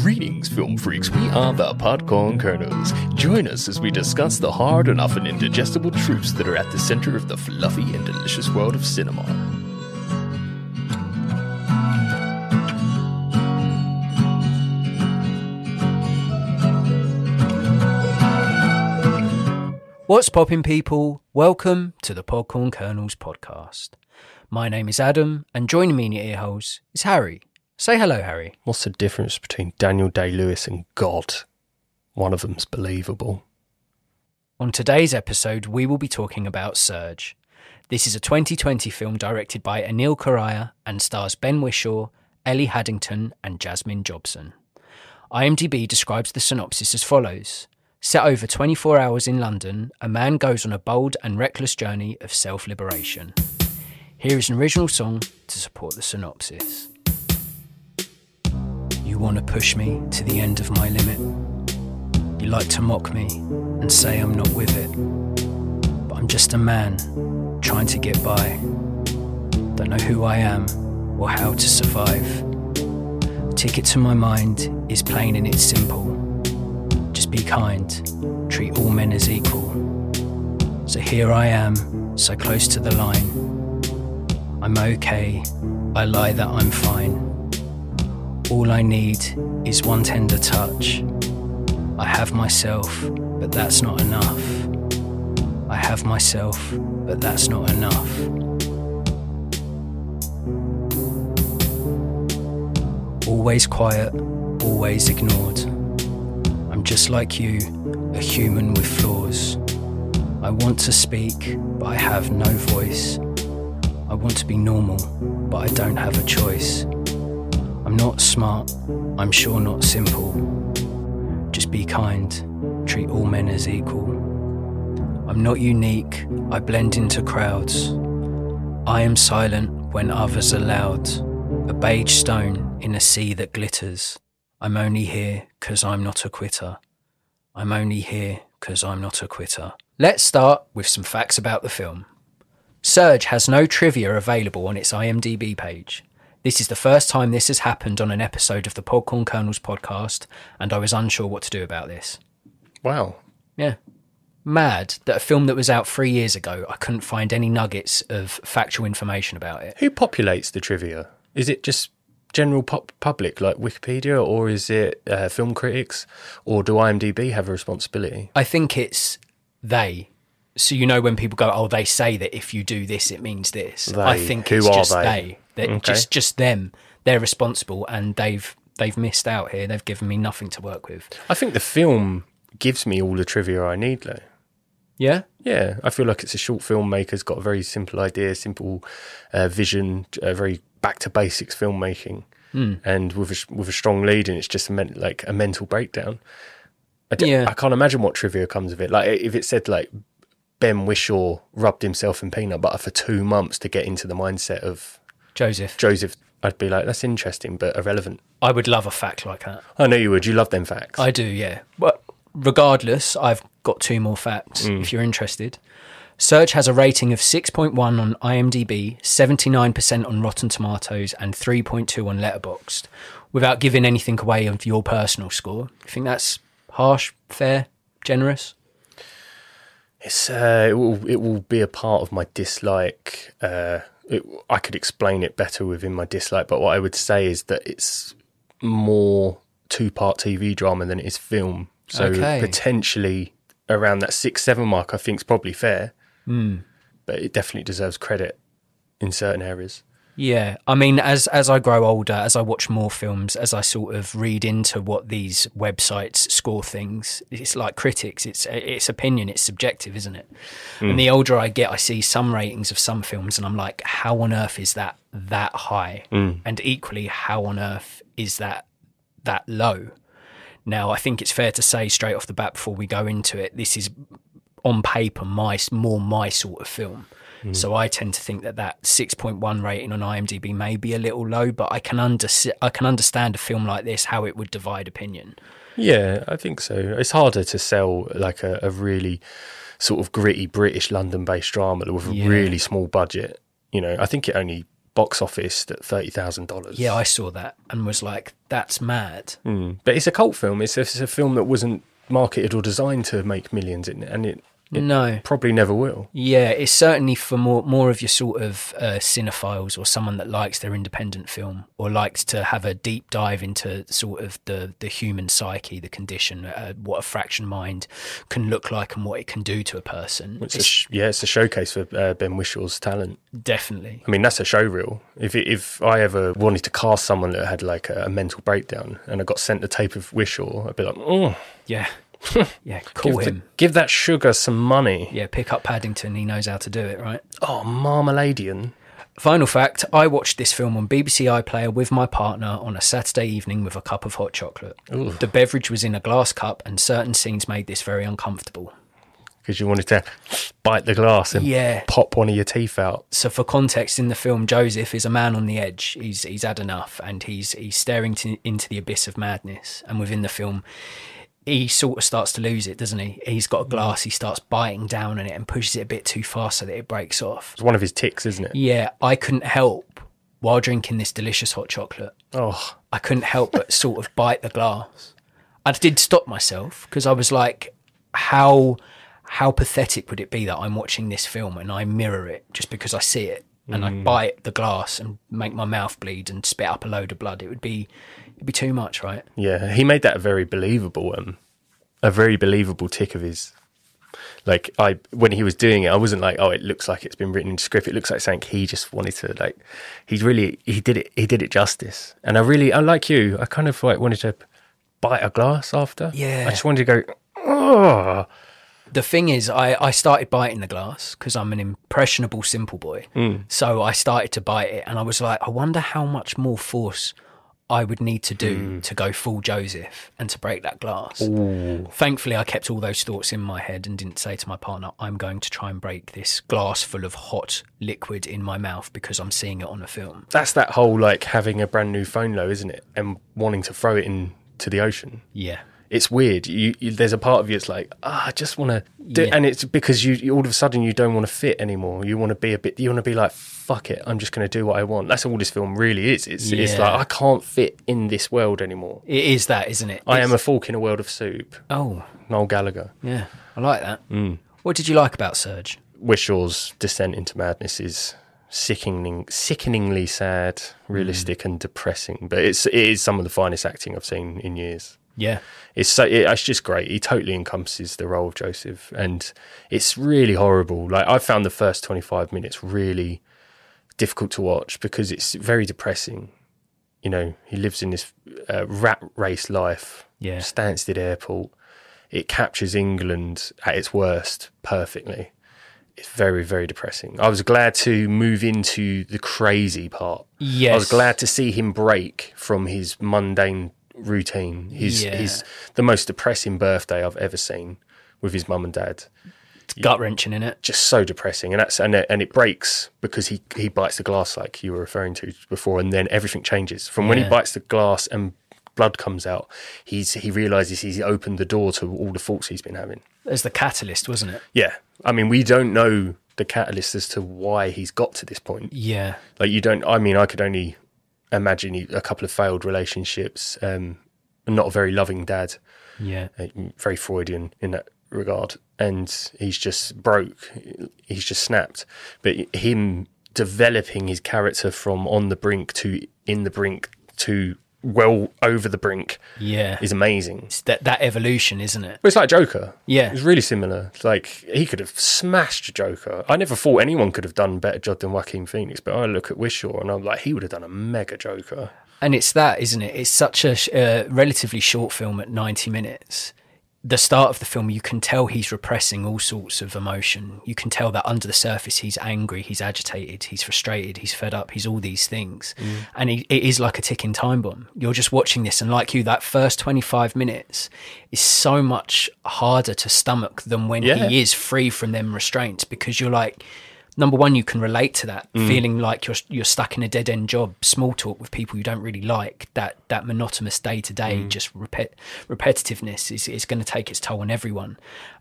Greetings, film freaks. We are the Podcorn Kernels. Join us as we discuss the hard and often indigestible truths that are at the center of the fluffy and delicious world of cinema. What's poppin', people? Welcome to the Podcorn Kernels Podcast. My name is Adam, and joining me in your earholes is Harry. Say hello, Harry. What's the difference between Daniel Day-Lewis and God? One of them's believable. On today's episode, we will be talking about Surge. This is a 2020 film directed by Aneil Karia and stars Ben Whishaw, Ellie Haddington and Jasmine Jobson. IMDb describes the synopsis as follows. Set over 24 hours in London, a man goes on a bold and reckless journey of self-liberation. Here is an original song to support the synopsis. You want to push me to the end of my limit. You like to mock me and say I'm not with it. But I'm just a man trying to get by. Don't know who I am or how to survive. A ticket to my mind is plain and it's simple. Just be kind, treat all men as equal. So here I am, so close to the line. I'm okay, I lie that I'm fine. All I need is one tender touch. I have myself, but that's not enough. I have myself, but that's not enough. Always quiet, always ignored. I'm just like you, a human with flaws. I want to speak, but I have no voice. I want to be normal, but I don't have a choice. I'm not smart, I'm sure not simple. Just be kind, treat all men as equal. I'm not unique, I blend into crowds. I am silent when others are loud. A beige stone in a sea that glitters. I'm only here 'cause I'm not a quitter. I'm only here 'cause I'm not a quitter. Let's start with some facts about the film. Surge has no trivia available on its IMDb page. This is the first time this has happened on an episode of the Podcorn Kernels podcast, and I was unsure what to do about this. Wow. Yeah. Mad that a film that was out 3 years ago, I couldn't find any nuggets of factual information about it. Who populates the trivia? Is it just general public like Wikipedia, or is it film critics, or do IMDb have a responsibility? I think it's they. So you know when people go, oh, they say that if you do this, it means this. They. I think Who it's are just they? Okay. Just them. They're responsible, and they've missed out here. They've given me nothing to work with. I think the film gives me all the trivia I need, though. Yeah? Yeah, I feel like it's a short filmmaker's got a very simple idea, simple vision, very back-to-basics filmmaking, and with a strong lead, and it's just like a mental breakdown. I can't imagine what trivia comes of it. Like, if it said, like, Ben Whishaw rubbed himself in peanut butter for 2 months to get into the mindset of Joseph, I'd be like, that's interesting, but irrelevant. I would love a fact like that. I know you would. You love them facts. I do, yeah. But regardless, I've got 2 more facts, if you're interested. Surge has a rating of 6.1 on IMDb, 79% on Rotten Tomatoes, and 3.2 on Letterboxd. Without giving anything away of your personal score, you think that's harsh, fair, generous? It will be a part of my dislike. I could explain it better within my dislike, but what I would say is that it's more 2-part TV drama than it is film. So potentially around that 6-7 mark, I think is probably fair. But it definitely deserves credit in certain areas. Yeah, I mean, as I grow older, as I watch more films, as I sort of read into what these websites score things, it's like critics. It's opinion, it's subjective, isn't it? And the older I get, I see some ratings of some films, and I'm like, how on earth is that high? And equally, how on earth is that low? Now, I think it's fair to say straight off the bat before we go into it, this is on paper my sort of film. So I tend to think that 6.1 rating on IMDb may be a little low, but I can understand a film like this, how it would divide opinion. Yeah, I think so. It's harder to sell like a really sort of gritty British London-based drama with a really small budget. You know, I think it only box office at $30,000. Yeah, I saw that and was like, that's mad. But it's a cult film. It's a film that wasn't marketed or designed to make millions, and it No. probably never will. Yeah, it's certainly for more of your sort of cinephiles, or someone that likes their independent film, or likes to have a deep dive into sort of the human psyche, the condition, what a fraction mind can look like and what it can do to a person. It's a showcase for Ben Whishaw's talent. Definitely. I mean, that's a show reel. If I ever wanted to cast someone that had like a mental breakdown and I got sent a tape of Wishaw, I'd be like, oh. Yeah. Yeah, call him. Give that sugar some money. Yeah, pick up Paddington. He knows how to do it, right? Oh, Marmaladian. Final fact, I watched this film on BBC iPlayer with my partner on a Saturday evening with a cup of hot chocolate. Ooh. The beverage was in a glass cup and certain scenes made this very uncomfortable. Because you wanted to bite the glass and pop one of your teeth out. So for context, in the film, Joseph is a man on the edge. He's had enough and he's staring into the abyss of madness. And within the film, he sort of starts to lose it, doesn't he? He's got a glass, he starts biting down on it and pushes it a bit too fast so that it breaks off. It's one of his tics, isn't it? Yeah, I couldn't help, while drinking this delicious hot chocolate, I couldn't help but sort of bite the glass. I did stop myself because I was like, how pathetic would it be that I'm watching this film and I mirror it just because I see it, and I bite the glass and make my mouth bleed and spit up a load of blood. It'd be too much, right? Yeah, he made that a very believable tick of his. Like, when he was doing it, I wasn't like, oh, it looks like it's been written in script. It looks like something he just wanted to, like, he did it justice. And I like you, I kind of like wanted to bite a glass after. Yeah. I just wanted to go, oh. The thing is, I started biting the glass because I'm an impressionable simple boy. So I started to bite it and I was like, I wonder how much more force I would need to do to go full Joseph and to break that glass. Ooh. Thankfully, I kept all those thoughts in my head and didn't say to my partner, I'm going to try and break this glass full of hot liquid in my mouth because I'm seeing it on a film. That's that whole, like, having a brand new phone, though, isn't it? And wanting to throw it into the ocean. Yeah. It's weird. There's a part of you that's like, I just want to do, and it's because you all of a sudden you don't want to fit anymore. You want to be like, fuck it, I'm just going to do what I want. That's all this film really is. It's like, I can't fit in this world anymore. It is that, isn't it? I am a fork in a world of soup. Oh. Noel Gallagher. Yeah, I like that. What did you like about Surge? Wishaw's descent into madness is sickeningly sad, realistic and depressing. But it is some of the finest acting I've seen in years. Yeah. It's just great. He totally encompasses the role of Joseph, and it's really horrible. Like, I found the first 25 minutes really difficult to watch because it's very depressing. You know, he lives in this rat race life. Yeah. Stansted Airport. It captures England at its worst perfectly. It's very, very depressing. I was glad to move into the crazy part. Yes. I was glad to see him break from his mundane routine. His the most depressing birthday I've ever seen with his mum and dad. It's gut-wrenching, isn't it? Just so depressing. And it breaks because he bites the glass, like you were referring to before, and then everything changes. From when he bites the glass and blood comes out, he realises he's opened the door to all the thoughts he's been having. There's the catalyst, wasn't it? Yeah. I mean, we don't know the catalyst as to why he's got to this point. Yeah. Like, I could only imagine a couple of failed relationships, not a very loving dad. Yeah. Very Freudian in that regard. And he's just broke. He's just snapped. But him developing his character from on the brink to in the brink to well over the brink is amazing. It's that evolution, isn't it? Well, it's like Joker. Yeah. It's really similar. It's like, he could have smashed Joker. I never thought anyone could have done a better job than Joaquin Phoenix, but I look at Wishaw and I'm like, he would have done a mega Joker. And it's that, isn't it? It's such a relatively short film at 90 minutes. The start of the film, you can tell he's repressing all sorts of emotion. You can tell that under the surface, he's angry, he's agitated, he's frustrated, he's fed up, he's all these things. And it is like a ticking time bomb. You're just watching this, and like you, that first 25 minutes is so much harder to stomach than when he is free from them restraints, because you're like, number one, you can relate to that, feeling like you're stuck in a dead-end job, small talk with people you don't really like, that monotonous day-to-day, just repetitiveness is going to take its toll on everyone.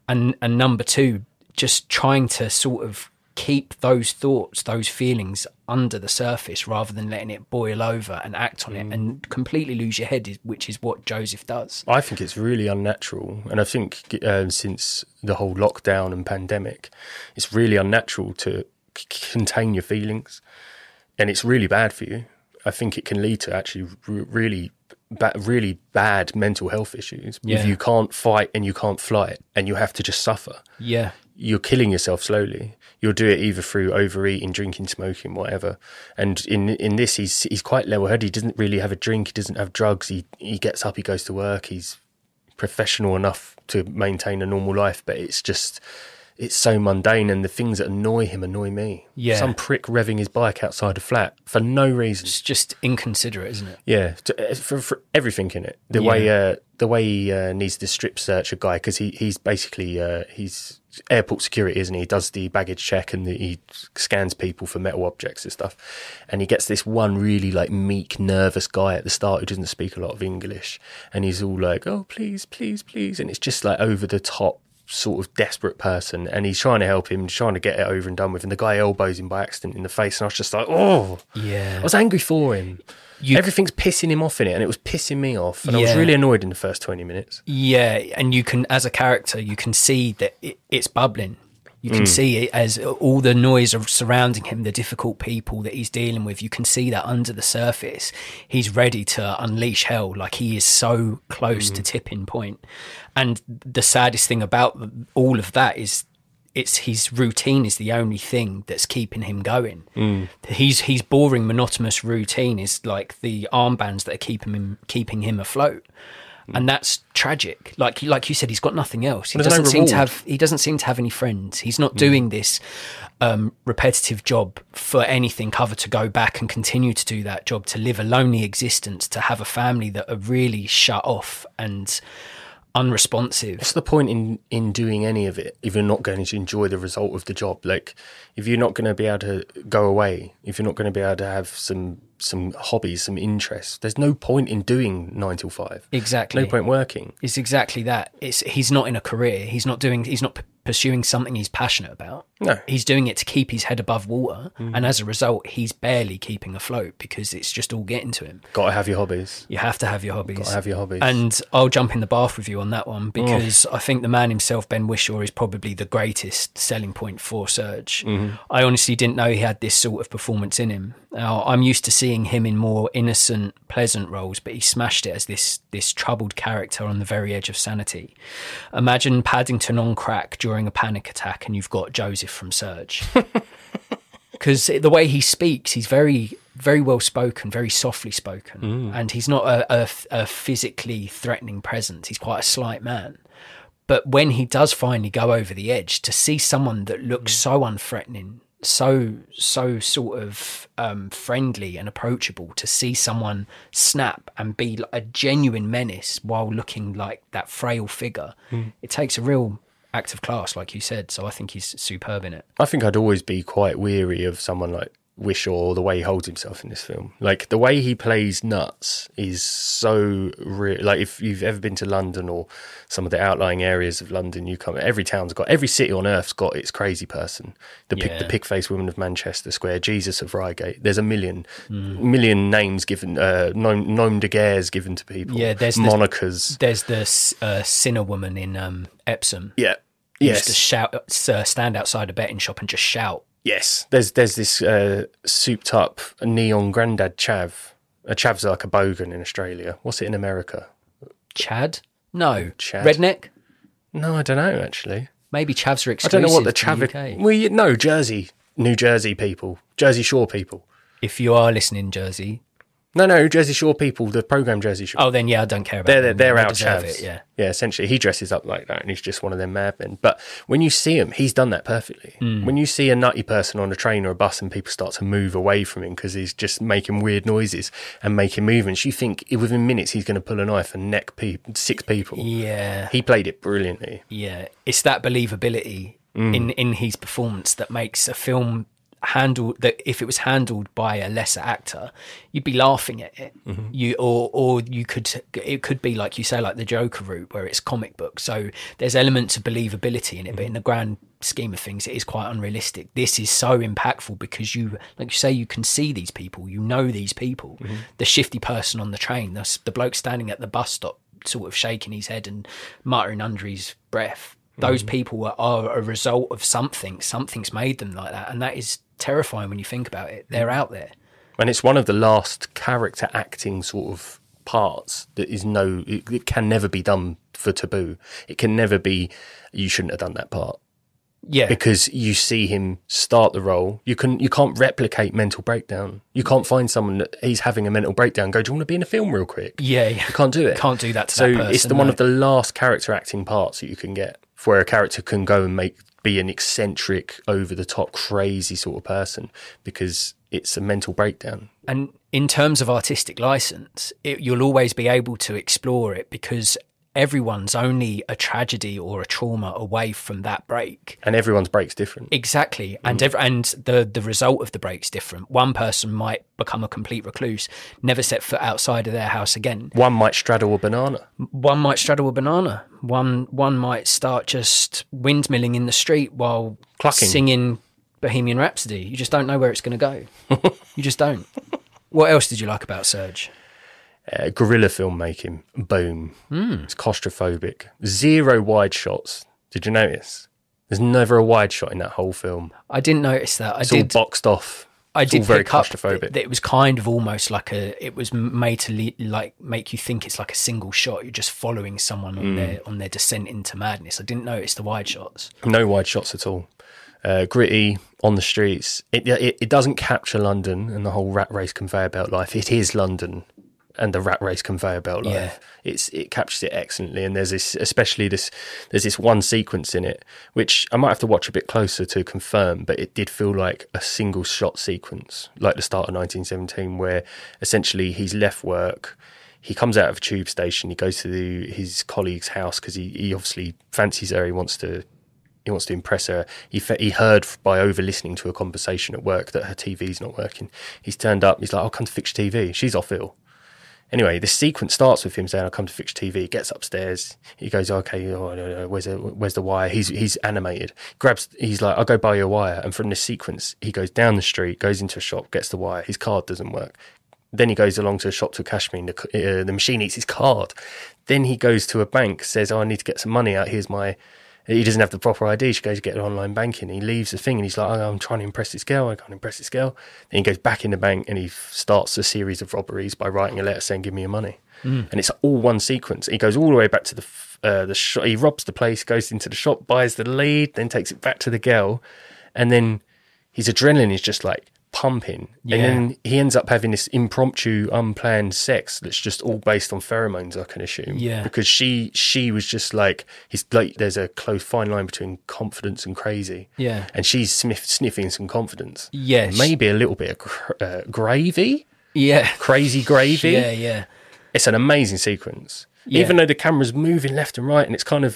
And number two, just trying to sort of keep those thoughts, those feelings under the surface rather than letting it boil over and act on it and completely lose your head, which is what Joseph does. I think it's really unnatural. And I think since the whole lockdown and pandemic, it's really unnatural to contain your feelings. And it's really bad for you. I think it can lead to actually really bad mental health issues. Yeah. If you can't fight and you can't flight and you have to just suffer. Yeah. You're killing yourself slowly. You'll do it either through overeating, drinking, smoking, whatever. And in this, he's quite level-headed. He doesn't really have a drink. He doesn't have drugs. He gets up, he goes to work. He's professional enough to maintain a normal life, but it's so mundane, and the things that annoy him annoy me. Yeah. Some prick revving his bike outside a flat for no reason. It's just inconsiderate, isn't it? Yeah, for everything in it. The way he needs to strip search a guy, because he's basically he's airport security, isn't he? He does the baggage check and he scans people for metal objects and stuff. And he gets this one really like meek, nervous guy at the start who doesn't speak a lot of English, and he's all like, "Oh, please, please, please," and it's just like over the top, sort of desperate person, and he's trying to help him, trying to get it over and done with, and the guy elbows him by accident in the face, and I was just like, oh yeah, I was angry for him. Everything's pissing him off in it, and it was pissing me off, and I was really annoyed in the first 20 minutes. Yeah, and you can, as a character, you can see that it's bubbling. You can see it as all the noise surrounding him, the difficult people that he's dealing with. You can see that under the surface, he's ready to unleash hell. Like, he is so close to tipping point. And the saddest thing about all of that is his routine is the only thing that's keeping him going. His boring, monotonous routine is like the armbands that are keeping him afloat. And that's tragic. Like you said, he's got nothing else. He doesn't seem to have any friends. He's not doing this repetitive job for anything other to go back and continue to do that job, to live a lonely existence, to have a family that are really shut off and unresponsive. What's the point in doing any of it if you're not going to enjoy the result of the job? Like, if you're not going to be able to go away, if you're not going to be able to have some hobbies, some interests, there's no point in doing 9 till 5. Exactly. No point working. It's exactly that. He's not in a career. He's not pursuing something he's passionate about. No. He's doing it to keep his head above water, and as a result, he's barely keeping afloat because it's just all getting to him. Got to have your hobbies. You have to have your hobbies. Got to have your hobbies. And I'll jump in the bath with you on that one, because I think the man himself, Ben Whishaw, is probably the greatest selling point for Surge. I honestly didn't know he had this sort of performance in him. Now, I'm used to seeing him in more innocent, pleasant roles, but he smashed it as this troubled character on the very edge of sanity. Imagine Paddington on crack during a panic attack, and you've got Joseph from Surge. Because the way he speaks, he's very, very well spoken, very softly spoken, and he's not a physically threatening presence. He's quite a slight man. But when he does finally go over the edge, to see someone that looks so unthreatening, so sort of friendly and approachable, to see someone snap and be like a genuine menace while looking like that frail figure, it takes a real act of class, like you said. So I think he's superb in it. I think I'd always be quite weary of someone like Whishaw, or the way he holds himself in this film. Like, the way he plays nuts is so real. Like, if you've ever been to London or some of the outlying areas of London, every city on earth's got its crazy person. The pig-faced woman of Manchester Square, Jesus of Reigate. There's a million names given, nom de guerres given to people. Yeah, there's monikers. There's the sinner woman in Epsom. Yeah, used to shout, stand outside a betting shop and just shout. Yes, there's this souped up neon grandad chav. A chav's like a bogan in Australia. What's it in America? Chad? No. Chad. Redneck? No, I don't know, actually. Maybe chavs are exclusive. I don't know what the chav is. Well, no, Jersey. New Jersey people. Jersey Shore people. If you are listening, Jersey. No, Jersey Shore people, the programme Jersey Shore. Oh, then I don't care about them. They're our chavs. It, yeah, essentially. He dresses up like that, and he's just one of them madmen. But when you see him, he's done that perfectly. When you see a nutty person on a train or a bus and people start to move away from him because he's just making weird noises and making movements, you think within minutes he's going to pull a knife and neck 6 people. Yeah. He played it brilliantly. Yeah. It's that believability in his performance that makes a film handled, that if it was handled by a lesser actor, you'd be laughing at it. It could be like you say, like the Joker route, where it's comic book, so there's elements of believability in it, but in the grand scheme of things, it is quite unrealistic. This is so impactful because you, like you say, you can see these people, you know these people, the shifty person on the train, the bloke standing at the bus stop sort of shaking his head and muttering under his breath. Those people are a result of something's made them like that, and that is terrifying when you think about it. They're out there, and it's one of the last character acting sort of parts that is it can never be done for taboo. It can never be, you shouldn't have done that part. Yeah, because you see him start the role. You can't replicate mental breakdown. You can't find someone that he's having a mental breakdown. Go, do you want to be in a film real quick? Yeah. You can't do it. Can't do that to that person. So it's one of the last character acting parts that you can get, where a character can go and be an eccentric, over the top, crazy sort of person, because it's a mental breakdown. And in terms of artistic license, you'll always be able to explore it, because everyone's only a tragedy or a trauma away from that break, and everyone's break's different. Exactly. And the result of the break's different. One person might become a complete recluse, never set foot outside of their house again. One might straddle a banana. One might start just windmilling in the street while clucking, singing Bohemian Rhapsody. You just don't know where it's going to go. You just don't. What else did you like about Surge? Guerrilla filmmaking, boom. It's claustrophobic. 0 wide shots. Did you notice? There's never a wide shot in that whole film. I didn't notice that. It's all boxed off. It's all very claustrophobic. It was kind of almost like it was made to make you think it's like a single shot. You're just following someone on their descent into madness. I didn't notice the wide shots. No wide shots at all. Gritty, on the streets. It doesn't capture London and the whole rat race conveyor belt life. It is London and the rat race conveyor belt life. It captures it excellently, and there's this one sequence in it which I might have to watch a bit closer to confirm, but it did feel like a single shot sequence, like the start of 1917, where essentially he's left work, he comes out of a tube station, he goes to his colleague's house because he obviously fancies her, he wants to impress her. He heard by over listening to a conversation at work that her TV's not working. He's turned up, he's like, I'll come to fix TV, she's off ill. Anyway, this sequence starts with him saying, I'll come to fix TV. He gets upstairs. He goes, okay, where's the wire? He's animated. He's like, I'll go buy you a wire. And from this sequence, he goes down the street, goes into a shop, gets the wire. His card doesn't work. Then he goes along to a shop to a cash machine. The machine eats his card. Then he goes to a bank, says, I need to get some money out. He doesn't have the proper ID. She goes to get online banking. He leaves the thing and he's like, I'm trying to impress this girl. I can't impress this girl. Then he goes back in the bank and he starts a series of robberies by writing a letter saying, give me your money. And it's all one sequence. He goes all the way back to the shop. He robs the place, goes into the shop, buys the lead, then takes it back to the girl. And then his adrenaline is just like pumping. Yeah. And then he ends up having this impromptu, unplanned sex that's just all based on pheromones, I can assume. Yeah. Because she was just like, there's a close fine line between confidence and crazy. Yeah. And she's sniffing some confidence. Yes. Maybe a little bit of gravy. Yeah. Crazy gravy. Yeah, yeah. It's an amazing sequence. Yeah. Even though the camera's moving left and right and it's kind of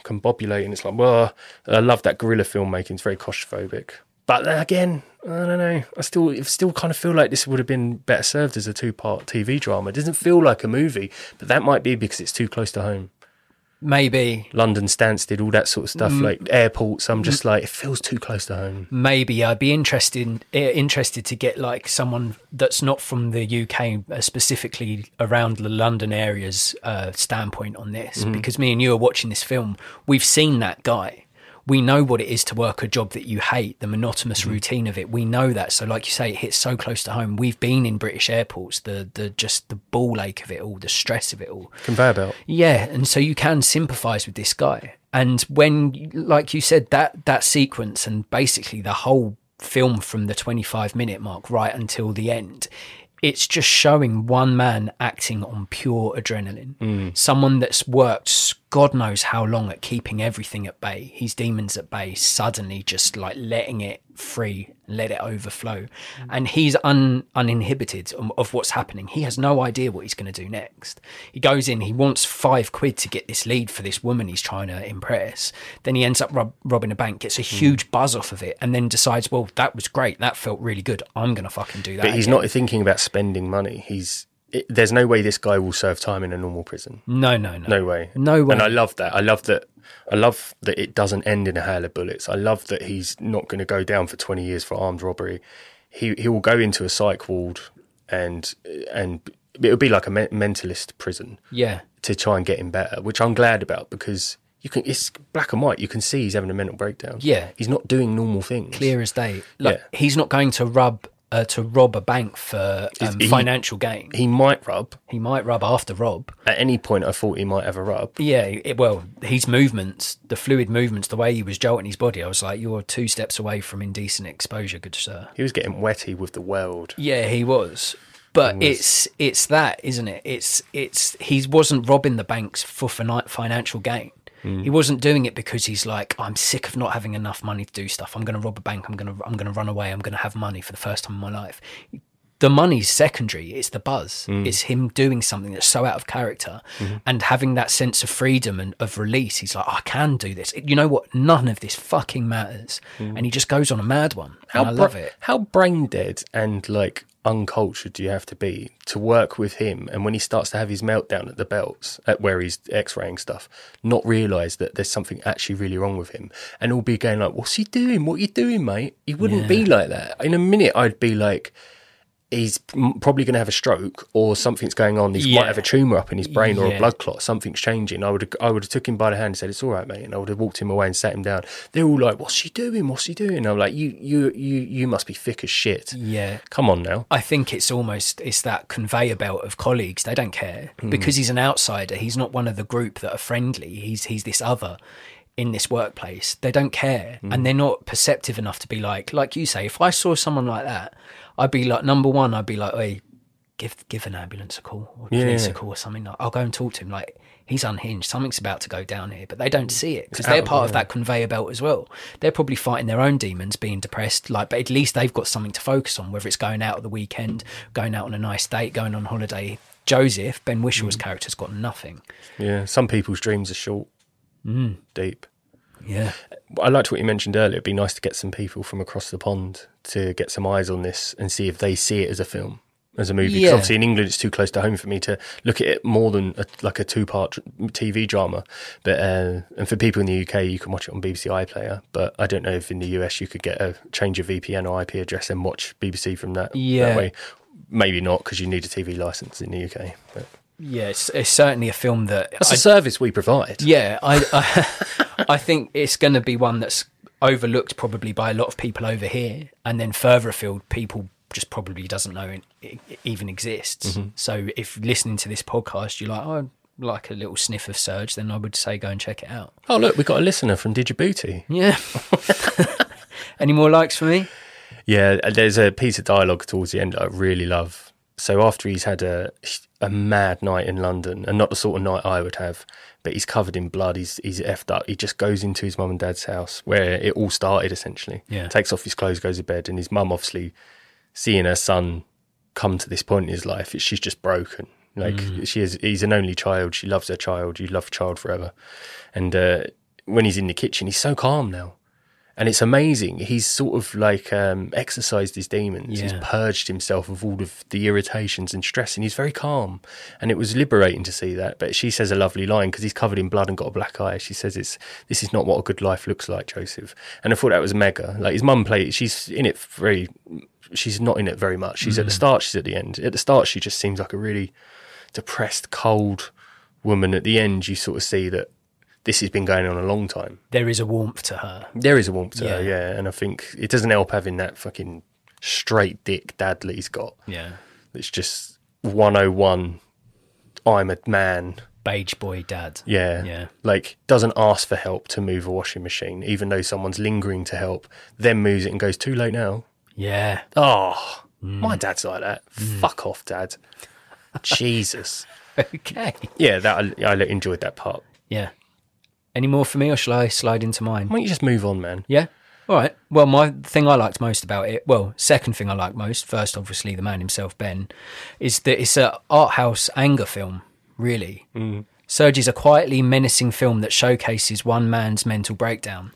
combobulating, it's like, well, I love that guerrilla filmmaking. It's very claustrophobic. But again, I don't know. I still kind of feel like this would have been better served as a 2-part TV drama. It doesn't feel like a movie, but that might be because it's too close to home. Maybe. London, Stansted, all that sort of stuff, like airports. I'm just like, it feels too close to home. Maybe. I'd be interested to get like someone that's not from the UK, specifically around the London area's standpoint on this, because me and you are watching this film. We've seen that guy. We know what it is to work a job that you hate, the monotonous routine of it. We know that. So like you say, it hits so close to home. We've been in British airports, just the ball ache of it all, the stress of it all. Conveyor belt. Yeah, and so you can sympathise with this guy. And when, like you said, that sequence and basically the whole film from the 25-minute mark right until the end, it's just showing one man acting on pure adrenaline. Someone that's worked God knows how long at keeping everything at bay, his demons at bay, suddenly just like letting it free, let it overflow. And he's uninhibited of what's happening. He has no idea what he's going to do next. He goes in, he wants £5 to get this lead for this woman he's trying to impress. Then he ends up robbing a bank, gets a huge buzz off of it, and then decides, well, that was great. That felt really good. I'm going to fucking do that. But he's not thinking about spending money. There's no way this guy will serve time in a normal prison. No way. And I love that. I love that it doesn't end in a hail of bullets. I love that he's not going to go down for 20 years for armed robbery. He will go into a psych ward and it'll be like a mentalist prison. Yeah. To try and get him better, which I'm glad about, because it's black and white. You can see he's having a mental breakdown. Yeah. He's not doing normal things. Clear as day. He's not going to rob a bank for financial gain. He might rob. After rob. At any point, I thought he might have a rub. Yeah, his movements, the fluid movements, the way he was jolting his body, I was like, you're 2 steps away from indecent exposure, good sir. He was getting wetty with the world. Yeah, he was. But it's that, isn't it? He wasn't robbing the banks for financial gain. He wasn't doing it because he's like, I'm sick of not having enough money to do stuff. I'm going to rob a bank. I'm going to run away. I'm going to have money for the first time in my life. The money's secondary. It's the buzz. It's him doing something that's so out of character and having that sense of freedom and of release. He's like, I can do this. You know what? None of this fucking matters. And he just goes on a mad one. I love it. How brain dead and like uncultured do you have to be to work with him, and when he starts to have his meltdown at the belts, at where he's x-raying stuff, not realise that there's something actually really wrong with him, and all be going like, what's he doing? What are you doing, mate? He wouldn't be like that. In a minute I'd be like, he's probably going to have a stroke, or something's going on. He might have a tumour up in his brain, or a blood clot. Something's changing. I would have took him by the hand and said, "It's all right, mate," and I would have walked him away and sat him down. They're all like, "What's he doing? What's he doing?" And I'm like, "You must be thick as shit." Yeah, come on now. I think it's that conveyor belt of colleagues. They don't care because he's an outsider. He's not one of the group that are friendly. He's this other in this workplace. They don't care, and they're not perceptive enough to be like you say. If I saw someone like that, I'd be like, number one, I'd be like, hey, give an ambulance a call or police a call or something. I'll go and talk to him. Like, he's unhinged. Something's about to go down here. But they don't see it because they're part of that conveyor belt as well. They're probably fighting their own demons, being depressed. But at least they've got something to focus on, whether it's going out at the weekend, going out on a nice date, going on holiday. Joseph, Ben Whishar's character's got nothing. Yeah, some people's dreams are short, deep. Yeah. I liked what you mentioned earlier. It'd be nice to get some people from across the pond to get some eyes on this and see if they see it as a film, as a movie. Because obviously in England it's too close to home for me to look at it more than a 2-part TV drama. But and for people in the UK, you can watch it on BBC iPlayer. But I don't know if in the US you could change your VPN or IP address and watch BBC from that way. Maybe not, because you need a TV licence in the UK. But yeah, it's certainly a film that's a service we provide. Yeah, I think it's going to be one that's overlooked probably by a lot of people over here, and then further afield, people just probably doesn't know it even exists. So if listening to this podcast, you're like, oh, I like a little sniff of Surge, then I would say go and check it out. Oh, look, we got a listener from Djibouti. Yeah. Any more likes for me? Yeah, there's a piece of dialogue towards the end that I really love. So after he's had a mad night in London, and not the sort of night I would have, but he's covered in blood, he's effed up, he just goes into his mum and dad's house where it all started essentially. Yeah. Takes off his clothes, goes to bed, and his mum, obviously seeing her son come to this point in his life, she's just broken. Like he's an only child, she loves her child, you love a child forever. And when he's in the kitchen, he's so calm now. And it's amazing. He's sort of like exercised his demons. Yeah. He's purged himself of all of the irritations and stress, and he's very calm. And it was liberating to see that. But she says a lovely line, because he's covered in blood and got a black eye. She says, this is not what a good life looks like, Joseph. And I thought that was mega. Like, his mum she's in it she's not in it very much. She's at the start, she's at the end. At the start, she just seems like a really depressed, cold woman. At the end, you sort of see that this has been going on a long time. There is a warmth to her. There is a warmth to her, yeah. And I think it doesn't help having that fucking straight dick dad that he's got. Yeah. It's just 101, I'm a man. Beige boy dad. Yeah. Yeah. Like, doesn't ask for help to move a washing machine, even though someone's lingering to help, then moves it and goes, too late now. Yeah. Oh, my dad's like that. Fuck off, dad. Jesus. Okay. Yeah, I enjoyed that part. Yeah. Any more for me, or shall I slide into mine? Why don't you just move on, man? Yeah? All right. Well, my thing I liked most about it, well, second thing I liked most, first, obviously, the man himself, Ben, is that it's an art house anger film, really. Surge is a quietly menacing film that showcases one man's mental breakdown.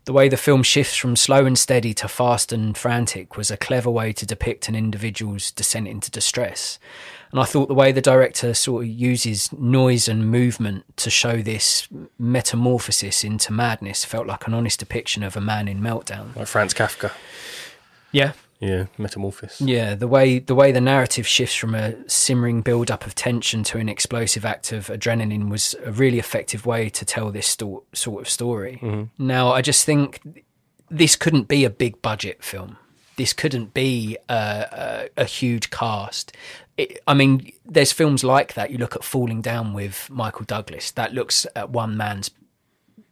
The way the film shifts from slow and steady to fast and frantic was a clever way to depict an individual's descent into distress. And I thought the way the director sort of uses noise and movement to show this metamorphosis into madness felt like an honest depiction of a man in meltdown. Like Franz Kafka. Yeah. Yeah, metamorphosis. Yeah, the way the narrative shifts from a simmering build-up of tension to an explosive act of adrenaline was a really effective way to tell this sort of story. Now, I just think this couldn't be a big-budget film. This couldn't be a huge cast. I mean, there's films like that. You look at Falling Down with Michael Douglas. That looks at one man's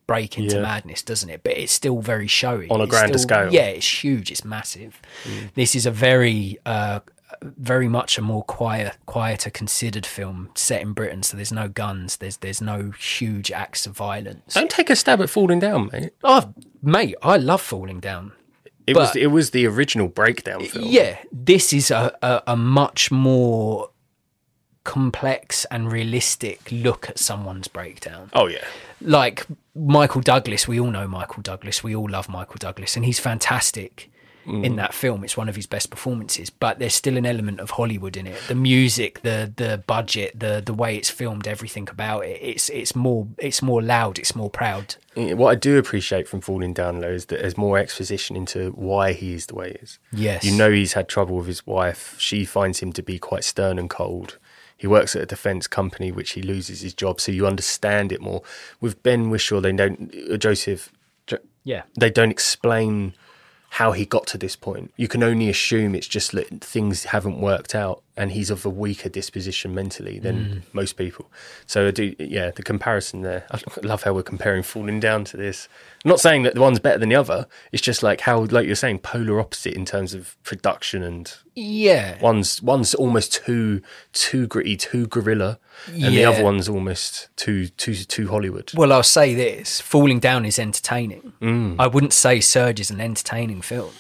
break into madness, doesn't it? But it's still very showy. On a grander scale. Yeah, it's huge. It's massive. This is a very much a more quieter, considered film set in Britain. So there's no guns. There's no huge acts of violence. Don't take a stab at Falling Down, mate. Oh, mate, I love Falling Down. It was the original breakdown film. Yeah, this is a much more complex and realistic look at someone's breakdown. Oh, yeah. Like Michael Douglas, we all know Michael Douglas. We all love Michael Douglas, and he's fantastic in that film. It's one of his best performances, but there's still an element of Hollywood in it. The music, the budget, the way it's filmed, everything about it. It's more loud. It's more proud. What I do appreciate from Falling Down, though, is that there's more exposition into why he is the way he is. Yes. You know he's had trouble with his wife. She finds him to be quite stern and cold. He works at a defence company, which he loses his job, so you understand it more. With Ben Whishaw, they don't explain how he got to this point. You can only assume it's just that things haven't worked out, and he's of a weaker disposition mentally than most people. So the comparison there. I love how we're comparing Falling Down to this. I'm not saying that the one's better than the other. It's just like how, like you're saying, polar opposite in terms of production, and one's almost too gritty, too guerrilla, and the other one's almost too Hollywood. Well, I'll say this: Falling Down is entertaining. I wouldn't say Surge is an entertaining film.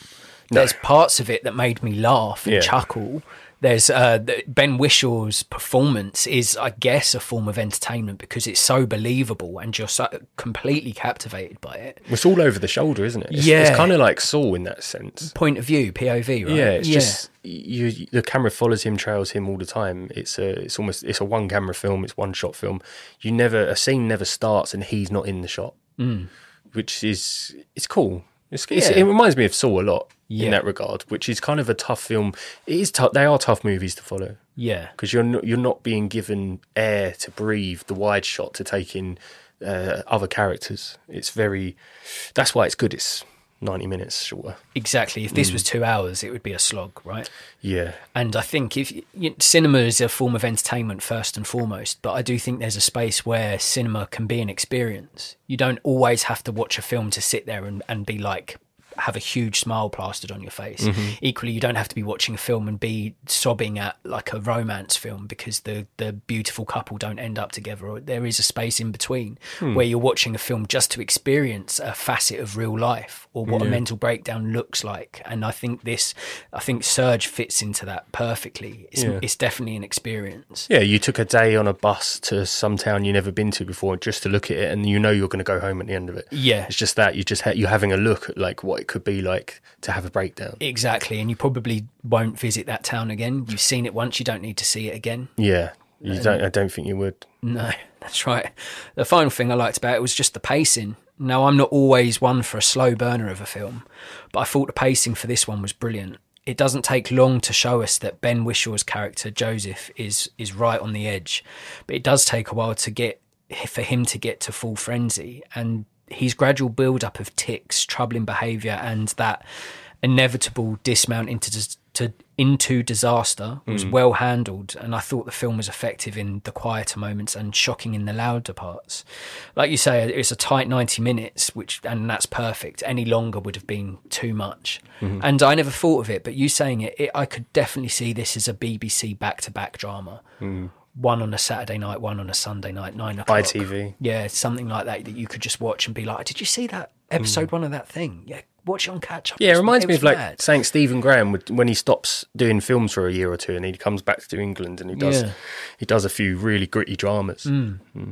There's parts of it that made me laugh and chuckle. There's Ben Wishaw's performance is, I guess, a form of entertainment because it's so believable and you're so completely captivated by it. It's all over the shoulder, isn't it? It's kind of like Saw in that sense. Point of view, POV, right? Yeah, it's just the camera follows him, trails him all the time. It's a one camera film. It's one shot film. A scene never starts and he's not in the shot, which is cool. It reminds me of Saw a lot in that regard, which is kind of a tough film. It is tough. They are tough movies to follow. Yeah, because you're not being given air to breathe, the wide shot to take in other characters. That's why it's good. It's 90 minutes shorter. Exactly. If this was 2 hours, it would be a slog, right? Yeah. And I think cinema is a form of entertainment first and foremost, but I do think there's a space where cinema can be an experience. You don't always have to watch a film to sit there and be like, have a huge smile plastered on your face. Equally, you don't have to be watching a film and be sobbing at like a romance film because the beautiful couple don't end up together, or there is a space in between where you're watching a film just to experience a facet of real life or what a mental breakdown looks like. And I think Surge fits into that perfectly. It's definitely an experience. Yeah, you took a day on a bus to some town you've never been to before just to look at it, and you're going to go home at the end of it. Yeah, it's just that you're having a look at like what it could be like to have a breakdown. Exactly, and you probably won't visit that town again. You've seen it once, you don't need to see it again. Yeah, I don't think you would. No, that's right. The final thing I liked about it was just the pacing. Now, I'm not always one for a slow burner of a film, but I thought the pacing for this one was brilliant. It doesn't take long to show us that Ben Wishaw's character, Joseph, is right on the edge, but it does take a while for him to get to full frenzy, and his gradual build-up of tics, troubling behaviour, and that inevitable dismount into disaster was well handled, and I thought the film was effective in the quieter moments and shocking in the louder parts. Like you say, it's a tight 90 minutes, and that's perfect. Any longer would have been too much. And I never thought of it, but you saying it, I could definitely see this as a BBC back-to-back drama. one on a Saturday night, one on a Sunday night, 9 o'clock. ITV. Yeah, something like that you could just watch and be like, did you see that episode 1 of that thing? Yeah, watch it on catch up. Yeah, it reminds me of like saying Stephen Graham when he stops doing films for a year or two and he comes back to England and he does a few really gritty dramas.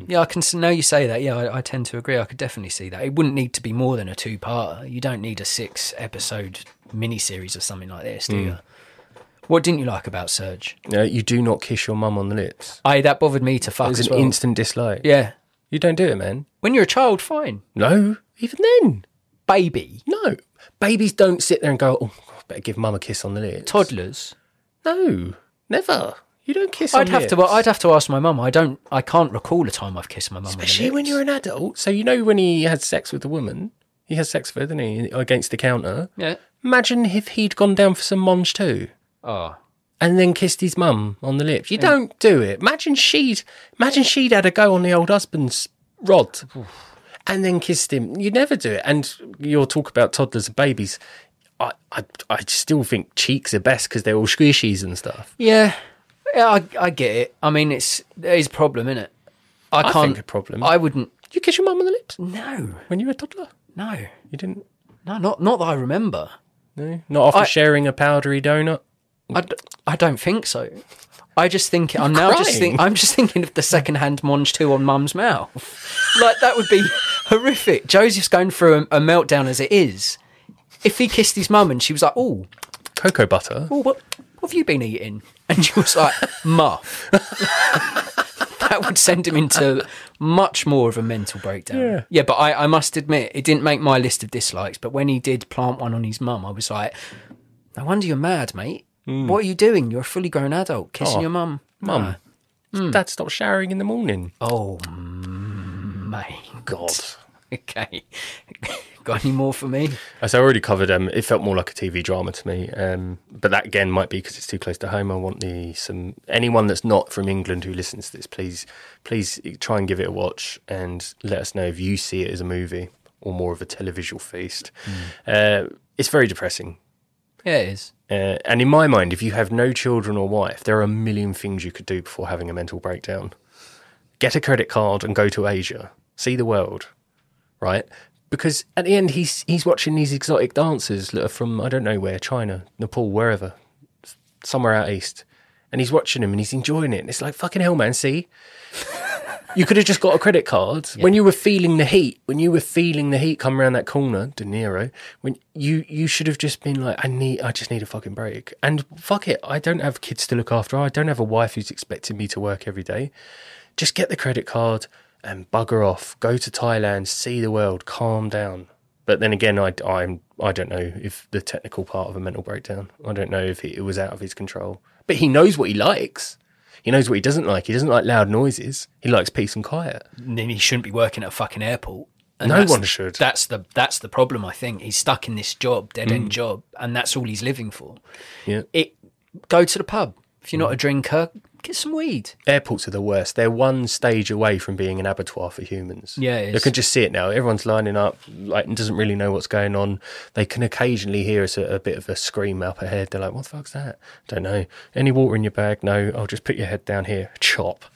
Yeah, I can now you say that. Yeah, I tend to agree. I could definitely see that. It wouldn't need to be more than a 2-parter. You don't need a 6-episode miniseries or something like this, do you? What didn't you like about Surge? You do not kiss your mum on the lips. That bothered me to fuck as as well. well. Instant dislike. Yeah. You don't do it, man. When you're a child, fine. No, even then. Baby. No. Babies don't sit there and go, oh, I better give mum a kiss on the lips. Toddlers. No, never. You don't kiss on lips. I'd have to ask my mum. I can't recall a time I've kissed my mum on the lips. Especially when you're an adult. So you know when he had sex with the woman, he has sex with her, didn't he, against the counter? Yeah. Imagine if he'd gone down for some monge too. Oh. And then kissed his mum on the lips. You don't do it. Imagine she'd had a go on the old husband's rod and then kissed him. You'd never do it. And you'll talk about toddlers and babies. I still think cheeks are best because they're all squishies and stuff. Yeah, I get it. I mean, it is a problem, isn't it? I think a problem. I wouldn't. You kiss your mum on the lips? No. When you were a toddler? No. You didn't? No, not that I remember. No? Not after sharing a powdery donut? I don't think so. I just think I'm just thinking of the second-hand Monge 2 on Mum's mouth. Like that would be horrific. Joseph's going through a meltdown as it is. If he kissed his mum and she was like, "Oh, cocoa butter. Oh, what have you been eating?" and she was like, "Muff," that would send him into much more of a mental breakdown. Yeah, but I must admit, it didn't make my list of dislikes. But when he did plant one on his mum, I was like, "No wonder you're mad, mate. What are you doing? You're a fully grown adult kissing your mum." Mum, Dad stopped showering in the morning. Oh, mate. God. Okay. Got any more for me? As I already covered, it felt more like a TV drama to me. But that, again, might be because it's too close to home. I want anyone that's not from England who listens to this, please try and give it a watch and let us know if you see it as a movie or more of a televisual feast. It's very depressing. Yeah, it is. And in my mind, if you have no children or wife, there are a million things you could do before having a mental breakdown. Get a credit card and go to Asia. See the world, right? Because at the end, he's watching these exotic dancers that are from, I don't know where, China, Nepal, wherever, somewhere out east. And he's watching them and he's enjoying it. And it's like, fucking hell, man, see? You could have just got a credit card when you were feeling the heat. When you were feeling the heat come around that corner, De Niro. When you should have just been like, I just need a fucking break. And fuck it, I don't have kids to look after. I don't have a wife who's expecting me to work every day. Just get the credit card and bugger off. Go to Thailand, see the world, calm down. But then again, I don't know if the technical part of a mental breakdown. I don't know if it was out of his control. But he knows what he likes. He knows what he doesn't like. He doesn't like loud noises. He likes peace and quiet. And then he shouldn't be working at a fucking airport. And no one should. That's the problem, I think. He's stuck in this job, dead-end job, and that's all he's living for. Yeah. Go to the pub. If you're not a drinker, get some weed. Airports are the worst. They're one stage away from being an abattoir for humans. Yeah, it is. You can just see it now. Everyone's lining up, and doesn't really know what's going on. They can occasionally hear a bit of a scream up ahead. They're like, what the fuck's that? Don't know. Any water in your bag? No. I'll just put your head down here. Chop.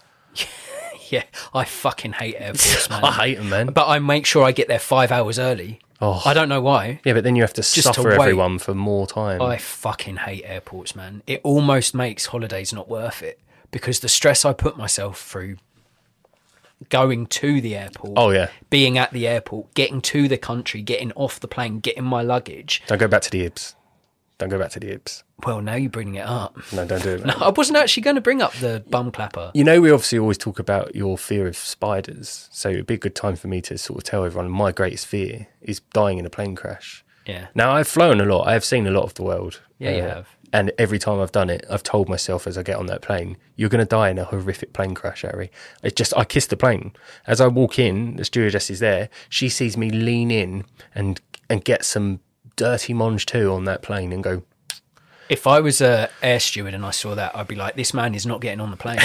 Yeah, I fucking hate airports, man. I hate them, man. But I make sure I get there 5 hours early. Oh. I don't know why. Yeah, but then you have to suffer everyone for more time. I fucking hate airports, man. It almost makes holidays not worth it because the stress I put myself through going to the airport, being at the airport, getting to the country, getting off the plane, getting my luggage. Don't go back to the Ibs. Don't go back to the Ibs. Well, now you're bringing it up. No, don't do it. No, I wasn't actually going to bring up the bum clapper. You know, we obviously always talk about your fear of spiders. So it'd be a good time for me to sort of tell everyone my greatest fear is dying in a plane crash. Yeah. Now, I've flown a lot. I have seen a lot of the world. Yeah, you have. And every time I've done it, I've told myself as I get on that plane, you're going to die in a horrific plane crash, Harry. I kiss the plane. As I walk in, the stewardess is there. She sees me lean in and get some dirty Monge 2 on that plane and go. If I was a air steward and I saw that, I'd be like, this man is not getting on the plane.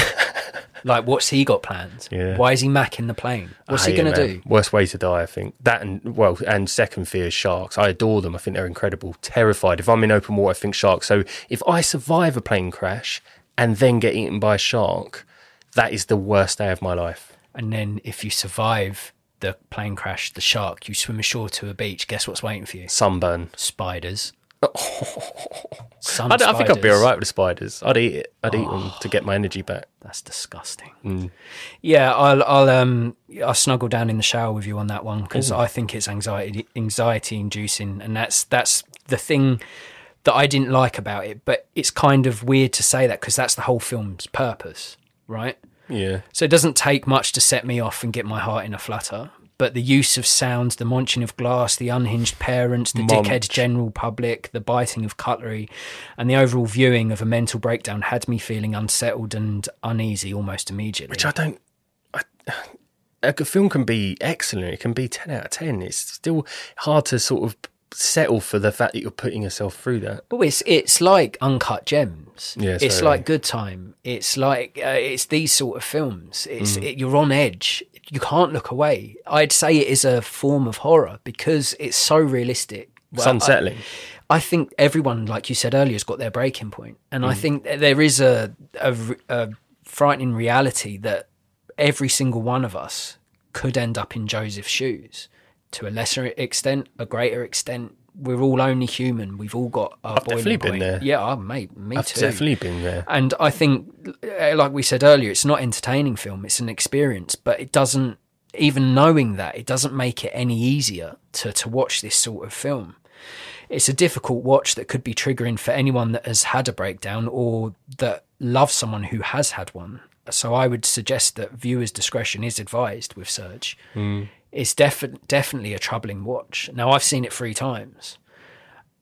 Like, what's he got planned? Yeah. Why is he macking the plane? What's he going to do? Worst way to die, I think. That and second fear is sharks. I adore them. I think they're incredible. Terrified. If I'm in open water, I think sharks. So if I survive a plane crash and then get eaten by a shark, that is the worst day of my life. And then if you survive the plane crash, the shark, you swim ashore to a beach, guess what's waiting for you? Sunburn. Spiders. I think I'd be all right with the spiders. I'd eat it. I'd eat them to get my energy back. That's disgusting. Yeah, I'll snuggle down in the shower with you on that one, because I think it's anxiety inducing, and that's the thing that I didn't like about it. But it's kind of weird to say that, because that's the whole film's purpose, right? Yeah. So it doesn't take much to set me off and get my heart in a flutter. But the use of sounds, the munching of glass, the unhinged parents, the dickhead general public, the biting of cutlery, and the overall viewing of a mental breakdown had me feeling unsettled and uneasy almost immediately. Which a film can be excellent. It can be 10 out of 10. It's still hard to sort of settle for the fact that you're putting yourself through that. Well, it's like Uncut Gems. Yeah, it's like Good Time. It's like it's these sort of films. You're on edge. You can't look away. I'd say it is a form of horror because it's so realistic. It's unsettling. I think everyone, like you said earlier, has got their breaking point. And I think there is a frightening reality that every single one of us could end up in Joseph's shoes. To a lesser extent, a greater extent. We're all only human. We've all got our boiling point. I've definitely been there. Yeah, mate, me too. I've definitely been there. And I think, like we said earlier, it's not an entertaining film. It's an experience. But it doesn't, even knowing that, it doesn't make it any easier to watch this sort of film. It's a difficult watch that could be triggering for anyone that has had a breakdown or that loves someone who has had one. So I would suggest that viewers' discretion is advised with Surge. It's definitely a troubling watch. Now, I've seen it 3 times,